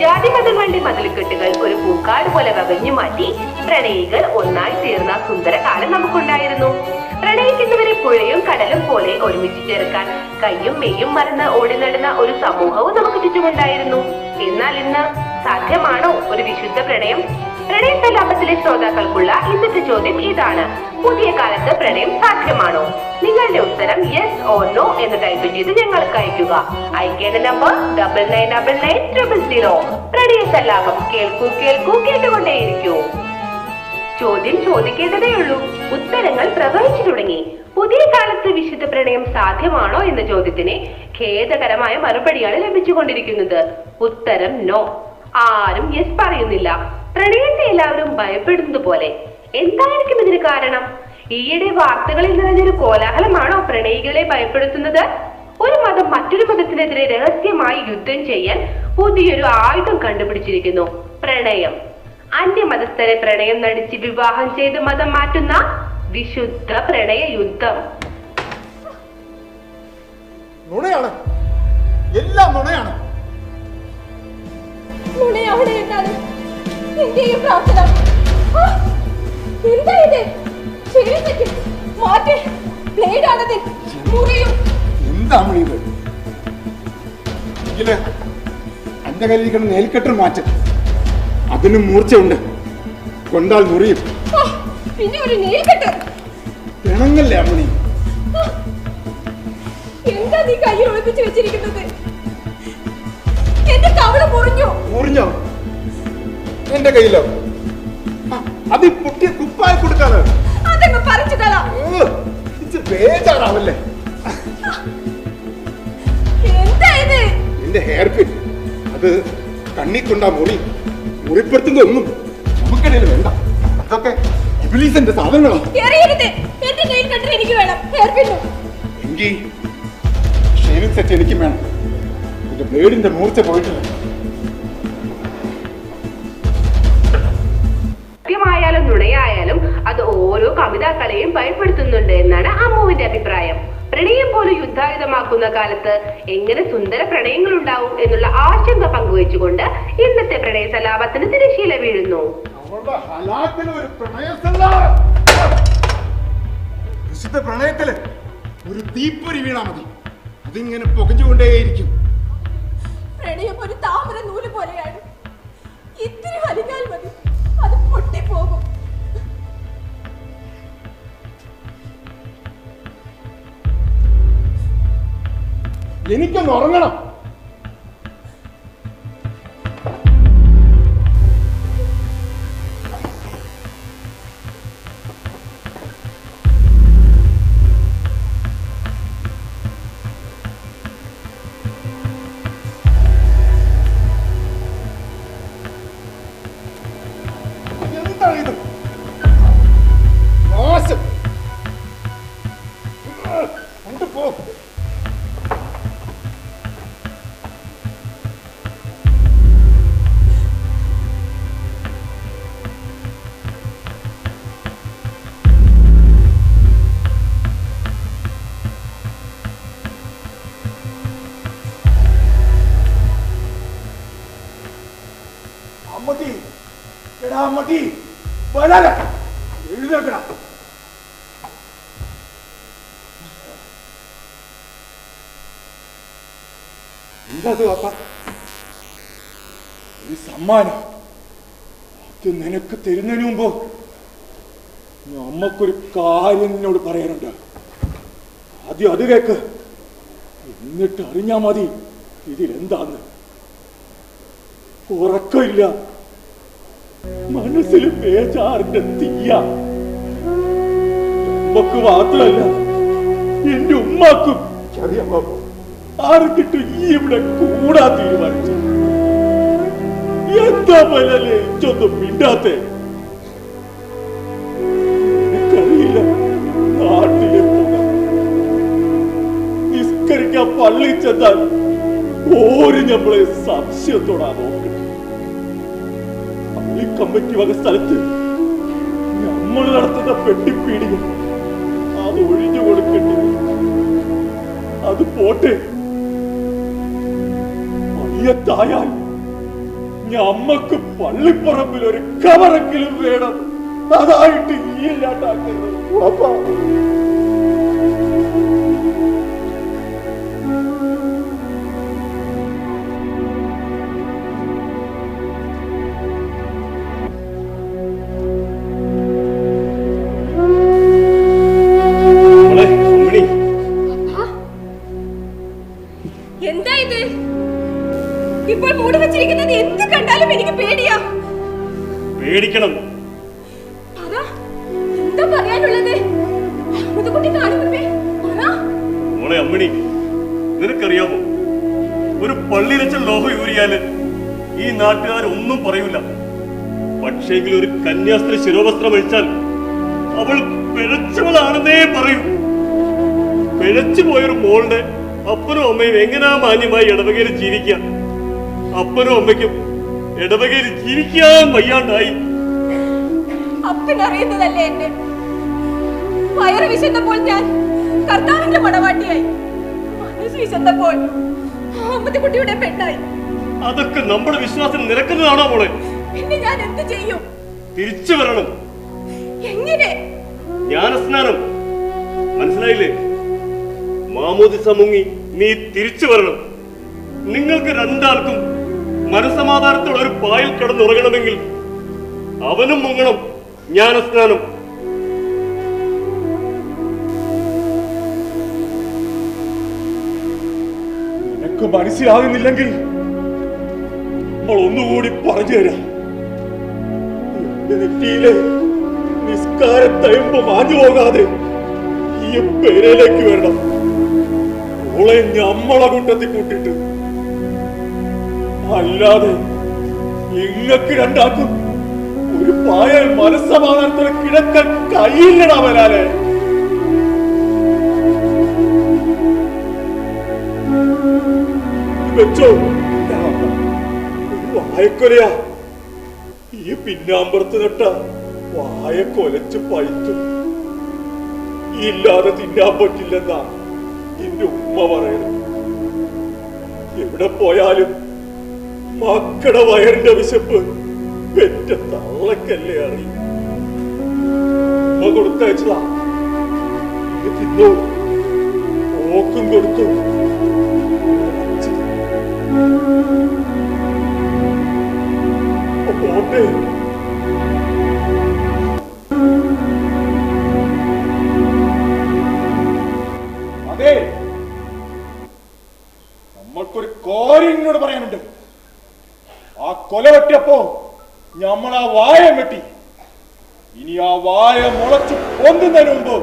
ജാതി മതങ്ങളുടെ മതിൽക്കെട്ടുകൾ ഒരു പൂക്കാട് പോലെ വകഞ്ഞു മാറ്റി പ്രണയികൾ ഒന്നായി തീർന്ന സുന്ദര കാലം നമുക്കുണ്ടായിരുന്നു. പ്രണയിക്കുന്നവരെ പുഴയും കടലും പോലെ ഒരുമിച്ച് ചേർക്കാൻ കയ്യും മെയ്യും മറന്ന് ഓടി നടന്ന ഒരു സമൂഹവും നമുക്ക് ചുറ്റുമുണ്ടായിരുന്നു. എന്നാൽ ഇന്ന് സാധ്യമാണോ ഒരു വിശുദ്ധ പ്രണയം? പ്രണയ സല്ലാപത്തിലെ ശ്രോതാക്കൾക്കുള്ള ഇന്നത്തെ ചോദ്യം ഇതാണ്: പുതിയ കാലത്ത് പ്രണയം സാധ്യമാണോ? നിങ്ങളുടെ ഉത്തരം യെസ് ഓർ നോ എന്ന് ടൈപ്പ് ചെയ്ത് ഞങ്ങൾക്ക് അയക്കുക. അയക്കേണ്ട നമ്പർ 999900. പ്രണയ സല്ലാപം കേൾക്കൂ കേൾക്കൂ കേട്ടുകൊണ്ടേയിരിക്കൂ. ചോദ്യം ചോദിക്കേണ്ടതേ ഉള്ളൂ, ഉത്തരങ്ങൾ പ്രവഹിച്ചു തുടങ്ങി. പുതിയ കാലത്ത് വിശുദ്ധ പ്രണയം സാധ്യമാണോ എന്ന ചോദ്യത്തിന് ഖേദകരമായ മറുപടിയാണ് ലഭിച്ചുകൊണ്ടിരിക്കുന്നത്. ഉത്തരം നോ. ആരും യെസ് പറയുന്നില്ല. പ്രണയത്തെ എല്ലാവരും ഭയപ്പെടുന്നത് പോലെ. എന്തായിരിക്കും ഇതിന് കാരണം? ഈയിടെ വാർത്തകളിൽ നിറഞ്ഞൊരു കോലാഹലമാണോ പ്രണയികളെ ഭയപ്പെടുത്തുന്നത്? ഒരു മതം മറ്റൊരു മതത്തിനെതിരെ രഹസ്യമായി യുദ്ധം ചെയ്യാൻ പുതിയൊരു ആയുധം കണ്ടുപിടിച്ചിരിക്കുന്നു: പ്രണയം. അന്യമതസ്ഥരെ പ്രണയം നടിച്ച് വിവാഹം ചെയ്ത് മതം മാറ്റുന്ന വിശുദ്ധ പ്രണയ യുദ്ധം. നുണയാണ്, എല്ലാം നുണയാണ്. നുണയാണ് എന്നാണ് എന്റെയും പ്രാർത്ഥന. എന്താ ഇത്? ശരിക്കും മാറ്റി ബ്ലേഡാണത്, മുറിയും. എന്താ ഇത്? എന്റെ കയ്യിലിരിക്കുന്ന നെൽക്കെട്ട് മാറ്റ്, അതിനും മൂർച്ചയുണ്ട്. കൊണ്ടാൽ മുറിയും. പിന്നെ ഒരു നെൽക്കെട്ട്. പിണങ്ങല്ലേ അമ്മണി? എന്താ നീ കയ്യിൽ ഒളിപ്പിച്ചു വെച്ചിരിക്കുന്നത്? എന്റെ കവള മുറിഞ്ഞു. മുറിഞ്ഞോ? എന്റെ കയ്യിലോ? അത് പൊട്ടിയ കുപ്പായ കൊടുക്കാണ്. അതങ്ങ് പറിച്ചു കളാ. ബേജാറാവല്ലേ? എന്താ ഇത്? എന്റെ ഹെയർ പിൻ. അത് കണ്ണി കൊണ്ടാ മുറിപ്പെടുത്തുന്നതൊന്നും നമുക്കിടയിൽ വേണ്ട. അതൊക്കെ ഇബ്ലീസിന്റെ സാധനങ്ങളാ. എന്റെ നെയിൽ കട്ടർ എനിക്ക് വേണം. ഹെയർ പിന്നും. എങ്കിൽ ഷേവിംഗ് സെറ്റ് എനിക്കും വേണം. എന്റെ ബ്ലേഡിന്റെ മൂർച്ച പോയിട്ടില്ല. സത്യമായാലും നുണ പ്രണയമായാലും അത് ഓരോ കവിതാക്കളെയും ഭയപ്പെടുത്തുന്നുണ്ട് എന്നാണ് അമ്മുവിന്റെ അഭിപ്രായം. പ്രണയം പോലും യുദ്ധായുധമാക്കുന്ന കാലത്ത് എങ്ങനെ സുന്ദര പ്രണയങ്ങൾ ഉണ്ടാവും എന്നുള്ള ആശങ്ക പങ്കുവെച്ചുകൊണ്ട് ഇന്നത്തെ പ്രണയ സലാപത്തിന് തിരശീല വീഴുന്നു. പ്രണയത്തില് ഒരു തീപ്പൊരി വീണാ മതി, അതിങ്ങനെ പുകഞ്ഞുകൊണ്ടേയിരിക്കും. പ്രണയം ഒരു താമര നൂല് പോലെയാണ്. ഇത്തിരി വലിഞ്ഞാൽ മതി, അത് പൊട്ടിപ്പോകും. എനിക്കൊന്ന് ഉറങ്ങണം. എന്താണിത്? നാശം. കൊണ്ടുപോ. അമ്മതി, എടാ അമ്മതി, വളരെ എഴുതേക്കടാ. എന്താ പാപ്പ? ഒരു സമ്മാനം. അത് നിനക്ക് തരുന്നതിന് മുമ്പ് നമ്മക്കൊരു കാര്യം നിന്നോട് പറയാനുണ്ട്. ആദ്യം അത് കേക്ക്, എന്നിട്ട് അറിഞ്ഞാ മതി ഇതിലെന്താന്ന്. ഉറക്കമില്ല, മനസ്സിൽ ബേജാറിന്റെ തീയ. നമുക്ക് മാത്രമല്ല, എന്റെ ഉമ്മാക്കും അറിയാം. ആർക്കിട്ട് ഈ ഇവിടെ കൂടാ തീരുമാനിച്ചു. എന്താ പലല്ലേ ഇതൊന്നും മിണ്ടാത്തെ? എനിക്കറിയില്ല നാട്ടിലെ നിസ്കരിക്കാൻ പള്ളി ചെന്നാൽ ഓര് നമ്മളെ സംശയത്തോടാ നോക്കുന്നത്. പള്ളി കമ്മിറ്റി വക സ്ഥലത്ത് നമ്മൾ നടത്തുന്ന പെട്ടിപ്പീടികൾ അത് ഒഴിഞ്ഞു കൊടുക്കേണ്ടത്. അത് പോട്ടെ, അയ്യത്തായാൽ ഞമ്മക്ക് പള്ളിപ്പറമ്പിൽ ഒരു കവറെങ്കിലും വേണം. അതായിട്ട് ഈ ഇല്ലാണ്ടാക്കുന്നത്. അപ്പാ എന്താ ഇത്? ഇപ്പോൾ മൂടി വെച്ചിരിക്കുന്നത് എന്ത് കണ്ടാലും എനിക്ക് പേടിയാ. പേടിക്കണം. എന്താ പറയാനുള്ളത്? മുതുകുട്ടി കാണുന്നുണ്ടേ. മോളെ അമ്മിണി, നിനക്കറിയാമോ, ഒരു പള്ളിയിലച്ച ലോഹം ഊരിയാല് ഈ നാട്ടുകാരൊന്നും പറയൂല. പക്ഷേങ്കിൽ ഒരു കന്യാസ്ത്രീ ശിരോവസ്ത്രം അഴിച്ചാൽ അവൾ പിഴച്ചവളാണെന്നേ പറയൂ. പിഴച്ചു പോയൊരു മോളുടെ അപ്പനും അമ്മയും എങ്ങനാ മാന്യമായി ഇടവകയിൽ ജീവിക്കാം? അപ്പനും അമ്മയ്ക്കും ഇടവകയിൽ ജീവിക്കാൻ വയ്യാണ്ടായി. അപ്പനറിയുന്നതല്ലേ എന്നെ? വയറ് വിശന്നപ്പോൾ ഞാൻ കർത്താവിന്റെ മണവാട്ടിയായി, മനസ്സ് വിശന്നപ്പോൾ അമ്മത്തിക്കുട്ടിയുടെ പെണ്ണായി. അതൊക്കെ നമ്മുടെ വിശ്വാസം നിരക്കുന്നതാണോ മോളെ? പിന്നെ ഞാൻ എന്ത് ചെയ്യും? തിരിച്ചു വരണം. എങ്ങനെ? ജ്ഞാനസ്നാനം, മനസ്സിലായില്ലേ? മാമോദിസ മുങ്ങി നീ തിരിച്ചു വരണം. നിങ്ങൾക്ക് രണ്ടാൾക്കും മനസമാധാനത്തോടെ ഒരു പായിൽ കിടന്നുറങ്ങണമെങ്കിൽ അവനും മുങ്ങണം ജ്ഞാനസ്നാനം. നിനക്ക് മനസ്സിലാകുന്നില്ലെങ്കിൽ നമ്മൾ ഒന്നുകൂടി പറഞ്ഞു തരാം. എന്റെ നെറ്റിയിലെ നിസ്കാരത്തയമ്പ് മാഞ്ഞു പോകാതെ ഈ പേരയിലേക്ക് വരണം. ഓളെ ഞമ്മളെ കൂട്ടത്തിൽ കൂട്ടിട്ട്. അല്ലാതെ ഇങ്ങക്ക് രണ്ടാക്കും ഒരു പായൽ മനസ്സമാധാനത്തോടെ കിടക്കാൻ കഴിയില്ലടാ വരാലെ. വെച്ചോ, വായക്കൊലയാ ഈ പിന്നാമ്പുറത്ത് നട്ട വായ കൊലച്ച് പഴുത്തു. ഇല്ലാതെ തിന്നാൻ പറ്റില്ലെന്നാ എന്റെ ഉമ്മ പറയണം. എവിടെ പോയാലും മക്കളുടെ വയറിന്റെ വിശപ്പ് പെറ്റ തള്ളക്കല്ലേ അറിയും. ഉമ്മ കൊടുത്തയച്ചതാ. ഇത് തിന്നു. ഓക്കും കൊടുത്തു. പോട്ടെ. അതെ, നമ്മൾക്കൊരു കാര്യം എന്നോട് പറയാനുണ്ട്. ആ കൊല വെട്ടിയപ്പോ നമ്മൾ ആ വായ വെട്ടി. ഇനി ആ വായ മുളച്ച് പൊന്തുന്നതിന് മുമ്പ്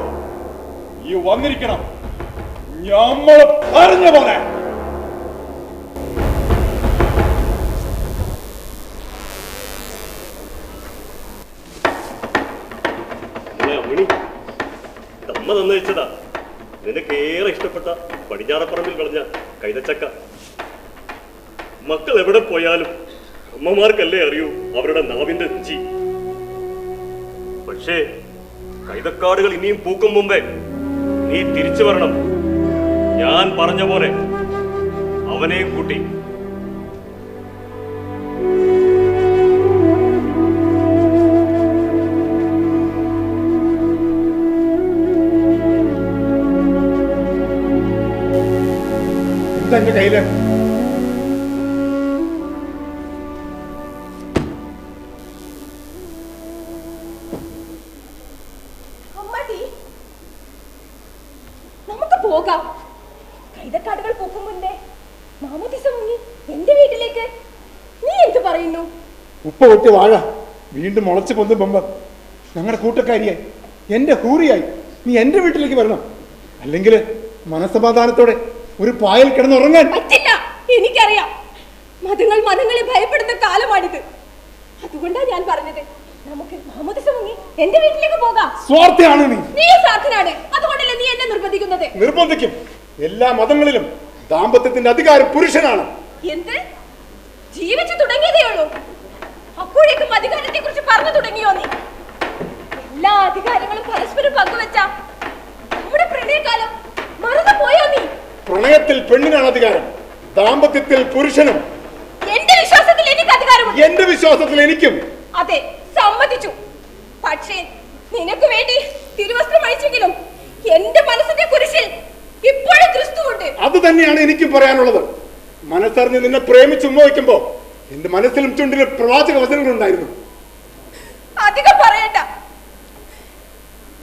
ഈ വന്നിരിക്കണം. നമ്മൾ പറഞ്ഞ പോലെ. അമ്മ തന്നയച്ചതാ. നിനക്ക് ഏറെ ഇഷ്ടപ്പെട്ട പടിഞ്ഞാറപ്പറമ്പിൽ കളഞ്ഞ കൈതച്ചക്ക. മക്കൾ എവിടെ പോയാലും അമ്മമാർക്കല്ലേ അറിയൂ അവരുടെ നാവിന്റെ രുചി. പക്ഷേ കൈതക്കാടുകൾ ഇനിയും പൂക്കും മുമ്പേ നീ തിരിച്ചു വരണം. ഞാൻ പറഞ്ഞ പോലെ അവനെയും കൂട്ടി. എന്റെ കയ്യില് നമുക്ക് പോകാം. കൈതക്കാടുകൾ പൂക്കും മുന്നേ മാമോദിസ മുങ്ങി എന്റെ വീട്ടിലേക്ക്. നീ എന്ത് പറയുന്നു? ഉപ്പ പൊട്ടി വാഴ വീണ്ടും മുളച്ച് പൊന്തും ബമ്പ ഞങ്ങളുടെ കൂട്ടക്കാരിയായി എന്റെ ഹൂറിയായി നീ എന്റെ വീട്ടിലേക്ക് വരണം. അല്ലെങ്കിൽ മനസമാധാനത്തോടെ ഒരു പായൽ കിടന്നുറങ്ങാൻ പറ്റില്ല. എനിക്കറിയാം, മതങ്ങളെ ഭയപ്പെടുന്ന കാലമാണിത്. അതുകൊണ്ടാണ് ഞാൻ പറഞ്ഞത് നമുക്ക് മാമോദിസ മുങ്ങി എന്റെ വീട്ടിലേക്ക് പോകാം. സ്വാർത്ഥയാണ് നീ സ്വാർത്ഥനാണ്. അതുകൊണ്ടല്ലേ നീ എന്നെ നിർബന്ധിക്കുന്നത്? നിർബന്ധിക്കും. എല്ലാ മതങ്ങളിലും ദാമ്പത്യത്തിന്റെ അധികാരം പുരുഷനാണ്. എന്ത്? ജീവിച്ചു തുടങ്ങിയതേ ഉള്ളൂ, അപ്പോഴേക്കും അധികാരത്തെ കുറിച്ച് പറഞ്ഞു തുടങ്ങിയോ നീ? എല്ലാ അധികാരങ്ങളും പരസ്പരം പങ്കുവെച്ച നമ്മുടെ പ്രണയകാലം മറന്നു പോയോ നീ? പ്രണയത്തിൽ പെണ്ണിനാണ് അധികാരം, ദാമ്പത്യത്തിൽ പുരുഷനും. എന്റെ വിശ്വാസത്തിൽ എനിക്ക് അധികാരമുണ്ട്. എന്റെ വിശ്വാസത്തിൽ എനിക്കും. അതെ, സമ്മതിച്ചു. പക്ഷേ നിനക്ക് വേണ്ടി തിരുവസ്ത്രം അഴിച്ചെങ്കിലും എന്റെ മനസ്സിന്റെ കുരിശിൽ ഇപ്പോഴും ക്രിസ്തുവുണ്ട്. അത് തന്നെയാണ് എനിക്കും പറയാനുള്ളത്. മനസ്സറിഞ്ഞ് നിന്നെ പ്രേമിച്ച് ഉമ്മവയ്ക്കുമ്പോ എന്റെ മനസ്സിലും ചുണ്ടിലും പ്രവാചക വചനങ്ങൾ ഉണ്ടായിരുന്നു. അധികം പറയണ്ട.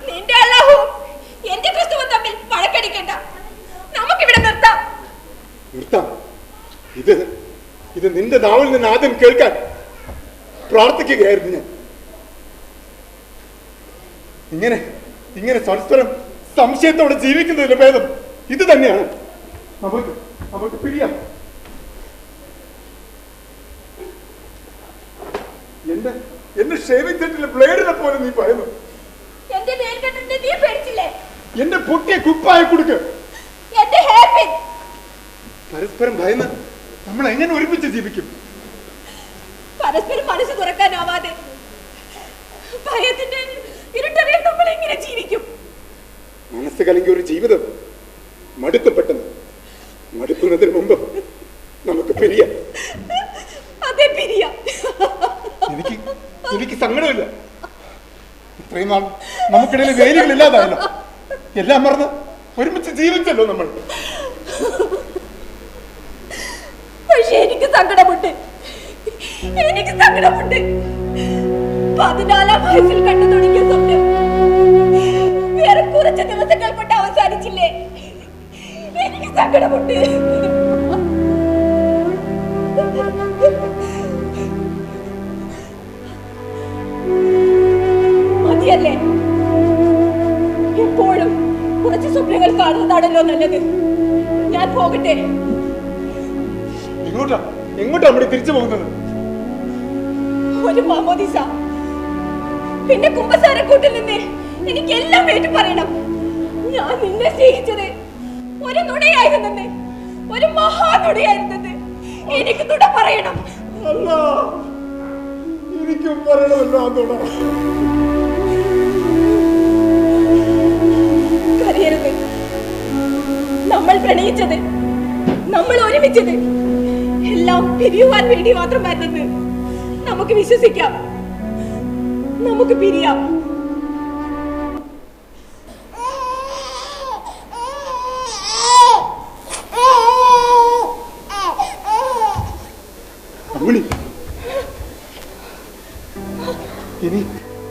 നിന്റെ അല്ലാഹുവും എന്റെ ക്രിസ്തുവും തമ്മിൽ വഴക്കടിക്കണ്ട. നമുക്കിവിടെ നിർത്താം. നിർത്താം. ഇത് നിന്റെ നാവിൽ നിന്ന് ആദ്യം കേൾക്കാൻ പ്രാർത്ഥിക്കുകയായിരുന്നു ഞാൻ. ഇങ്ങനെ പരസ്പരം സംശയത്തോടെ ജീവിക്കുന്നതിന് ഭേദം ഇത് തന്നെയാണ്. നമുക്ക് പിരിയാം. എന്റെ ഷേവിംഗ് സെറ്റിലെ ബ്ലേഡിനെ പോലെ നീ പറയുന്നു. എന്റെ മേൽക്കെട്ടിന്റെ നീ പേടിച്ചില്ലേ? എന്റെ പൊട്ടിയ കുപ്പായി കൊടുക്ക്. എന്റെ ഹെയർപിൻ. പരസ്പരം ഭയന്ന് നമ്മൾ എങ്ങനെ ഒരുമിച്ച് ജീവിക്കും? പരസ്പരം മനസ്സ് തുറക്കാനാവാതെ ഭയത്തിന്റെ ഇരുട്ടറിയിൽ നമ്മൾ എങ്ങനെ ജീവിക്കും? മനസ്സ് കലങ്ങിയ ഒരു ജീവിതം മടുക്കപ്പെട്ടെന്ന്. മടുക്കുന്നതിന് മുമ്പ് നമുക്ക് പിരിയാം. അതെ, പിരിയാം. എനിക്ക് സങ്കടമില്ല. ഇത്രയും നാൾ നമുക്കിടയിൽ വേലികളില്ലാതായല്ലോ. എല്ലാം മറന്ന് ഒരുമിച്ച് ജീവിച്ചല്ലോ നമ്മൾ. പക്ഷെ എനിക്ക് സങ്കടമുണ്ട്. 14-ാം വയസ്സിൽ കണ്ടു തുടങ്ങിയ സ്വപ്നം വേറെ കുറച്ച് ദിവസങ്ങൾ കൊണ്ട് അവസാനിച്ചില്ലേ? എനിക്ക് സങ്കടമുണ്ട്. മതിയല്ലേ? എപ്പോഴും കുറച്ച് സ്വപ്നങ്ങൾ കാണുന്നതാണല്ലോ നല്ലത്. ഞാൻ പോകട്ടെ. എങ്ങോട്ടാ നമ്മൾ തിരിച്ചു പോകുന്നത്? ഒരു മാമോദിസ, പിന്നെ കുമ്പസാരക്കൂട്ടിൽ നിന്ന് എനിക്ക് എല്ലാം ഏറ്റു പറയണം. ഞാൻ നിന്നെ സ്നേഹിച്ചത് ഒരു നുണയായിരുന്നെന്ന്, ഒരു മഹാനുണയായിരുന്നെന്ന് എനിക്ക് നുണ പറയണം. എനിക്കും പറയണമല്ലോ ആ നുണ. സ്നേഹിച്ചത് എല്ലാം പിരിയുവാൻ വേണ്ടി മാത്രമായിരുന്നെന്ന് നമുക്ക് വിശ്വസിക്കാം. നമുക്ക് പിരിയാം.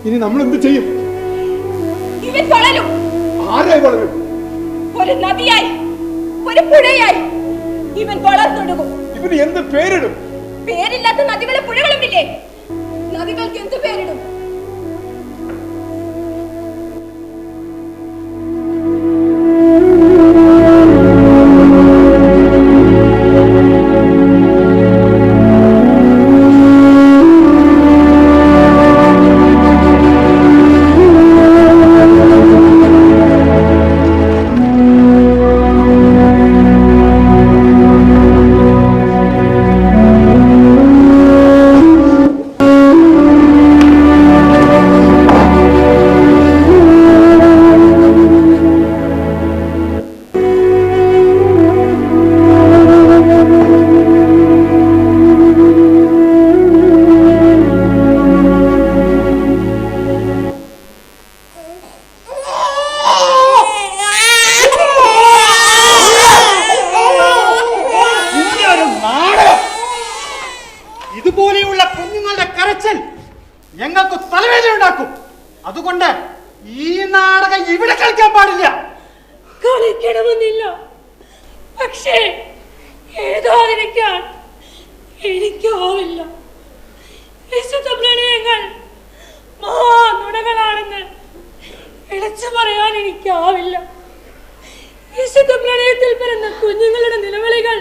ഇനി നമ്മൾ എന്ത് ചെയ്യും? ഇവൻ വളരും. ആരായി വളരും? ഒരു നദിയായി, ഒരു പുഴയായി ഇവൻ വളർന്നൊഴുകും. ഇവന് എന്ത് പേരിടും? പേരില്ലാത്ത നദികളും പുഴകളും ഇല്ലേ? നദികൾക്ക് എന്ത് പേരിടും? ഇതുപോലെയുള്ള കുഞ്ഞുങ്ങളുടെ കരച്ചിൽ ഞങ്ങൾക്ക് തലവേദന ഉണ്ടാക്കും. അതുകൊണ്ട് ഈ നാടകം ഇവിടെ കളിക്കാൻ പാടില്ല. കളിക്കണമെന്നില്ല, പക്ഷേ എഴുതാതിരിക്കാൻ എനിക്കാവില്ല. വിശുദ്ധ പ്രണയങ്ങൾ മഹാനുണകളാണെന്ന് വിളിച്ചു പറയാൻ എനിക്കാവില്ല. വിശുദ്ധ പ്രണയത്തിൽ പിറന്ന കുഞ്ഞുങ്ങളുടെ നിലവിളികൾ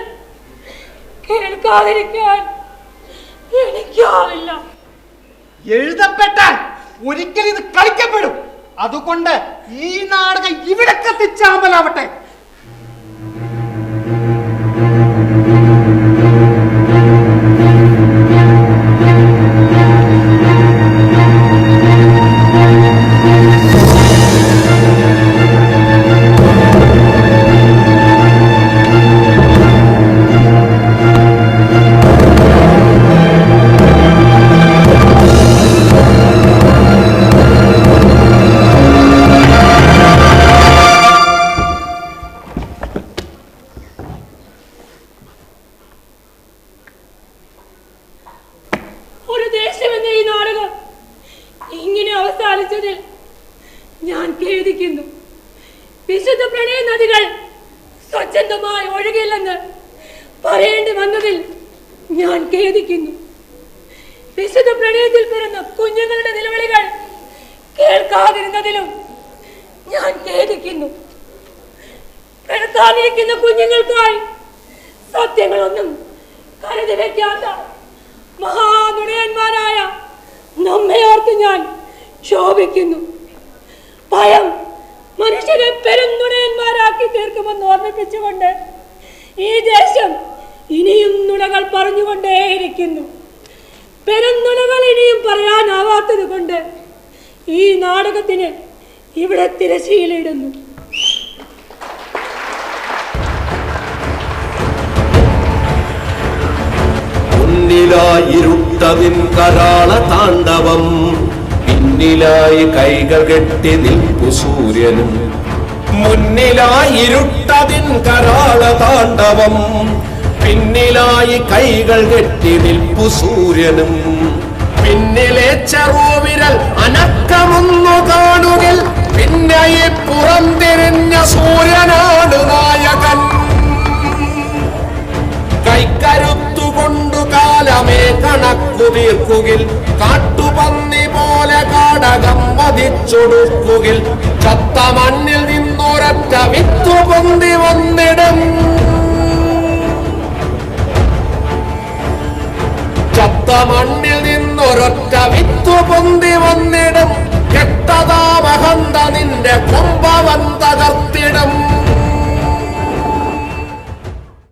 കേൾക്കാതിരിക്കാൻ എനിക്കാവില്ല. എഴുതപ്പെട്ടാൽ ഒരിക്കൽ ഇത് കളിക്കപ്പെടും. അതുകൊണ്ട് ഈ നാടകം ഇവിടെ കത്തിച്ചാമ്പലാവട്ടെ. ഞാൻ ഖേദിക്കുന്നു. വിശുദ്ധ പ്രണയ നദികൾ സ്വച്ഛന്തമായി ഒഴുകില്ലെന്ന് പറയേണ്ടി വന്നതിൽ ഞാൻ ഖേദിക്കുന്നു. വിശുദ്ധ പ്രണയത്തിൽ പിറന്ന കുഞ്ഞുങ്ങളുടെ നിലവിളികൾ കേൾക്കാതിരുന്നതിലും ഞാൻ ഖേദിക്കുന്നു. കേൾക്കാതിരിക്കുന്ന കുഞ്ഞുങ്ങൾക്കായി സത്യങ്ങളൊന്നും കരുതി വയ്ക്കാത്ത മഹാനുണയന്മാരായ നമ്മെ ഓർത്ത് ഞാൻ ശോഭിക്കുന്നു. ഭയം മനുഷ്യരെ പെരുന്നുണയന്മാരാക്കി തീർക്കുമെന്ന് ഓർമ്മിപ്പിച്ചുകൊണ്ട് ഈ ദേശം ഇനിയും നുണകൾ പറഞ്ഞുകൊണ്ടേയിരിക്കുന്നു. പെരുന്നുണകൾ ഇനിയും പറയാനാവാത്തത് കൊണ്ട് ഈ നാടകത്തിന് ഇവിടെ തിരശ്ശീലയിടുന്നു. മുന്നിലായിരുട്ടതിൻ കരാള താണ്ഡവം, പിന്നിലായി കൈകൾ കെട്ടി നിൽപ്പു സൂര്യനും. മുന്നിലായിരുട്ടതിൻ കരാള താണ്ഡവം, പിന്നിലായി കൈകൾ കെട്ടി നിൽപ്പു സൂര്യനും. പിന്നിലെ ചെറുവിരൽ അനക്കമൊന്നു കാണുകിൽ പിന്നെ ഈ പുറംതിരിഞ്ഞ സൂര്യനാണ് നായകൻ. കൈക്കരുത്തുകൊണ്ടു കാലമേ കണക്കു തീർക്കുകിൽ, കാട്ടുപന്നി പോലെ കാടകം വധിച്ചൊടുക്കുകിൽ, ചത്ത മണ്ണിൽ നിന്നൊരൊറ്റ വിത്തു പൊന്തി വന്നിടും. ചത്ത മണ്ണിൽ നിന്നൊരൊറ്റ വിത്തു പൊന്തി വന്നിടും. കെട്ടതാമഹന്ത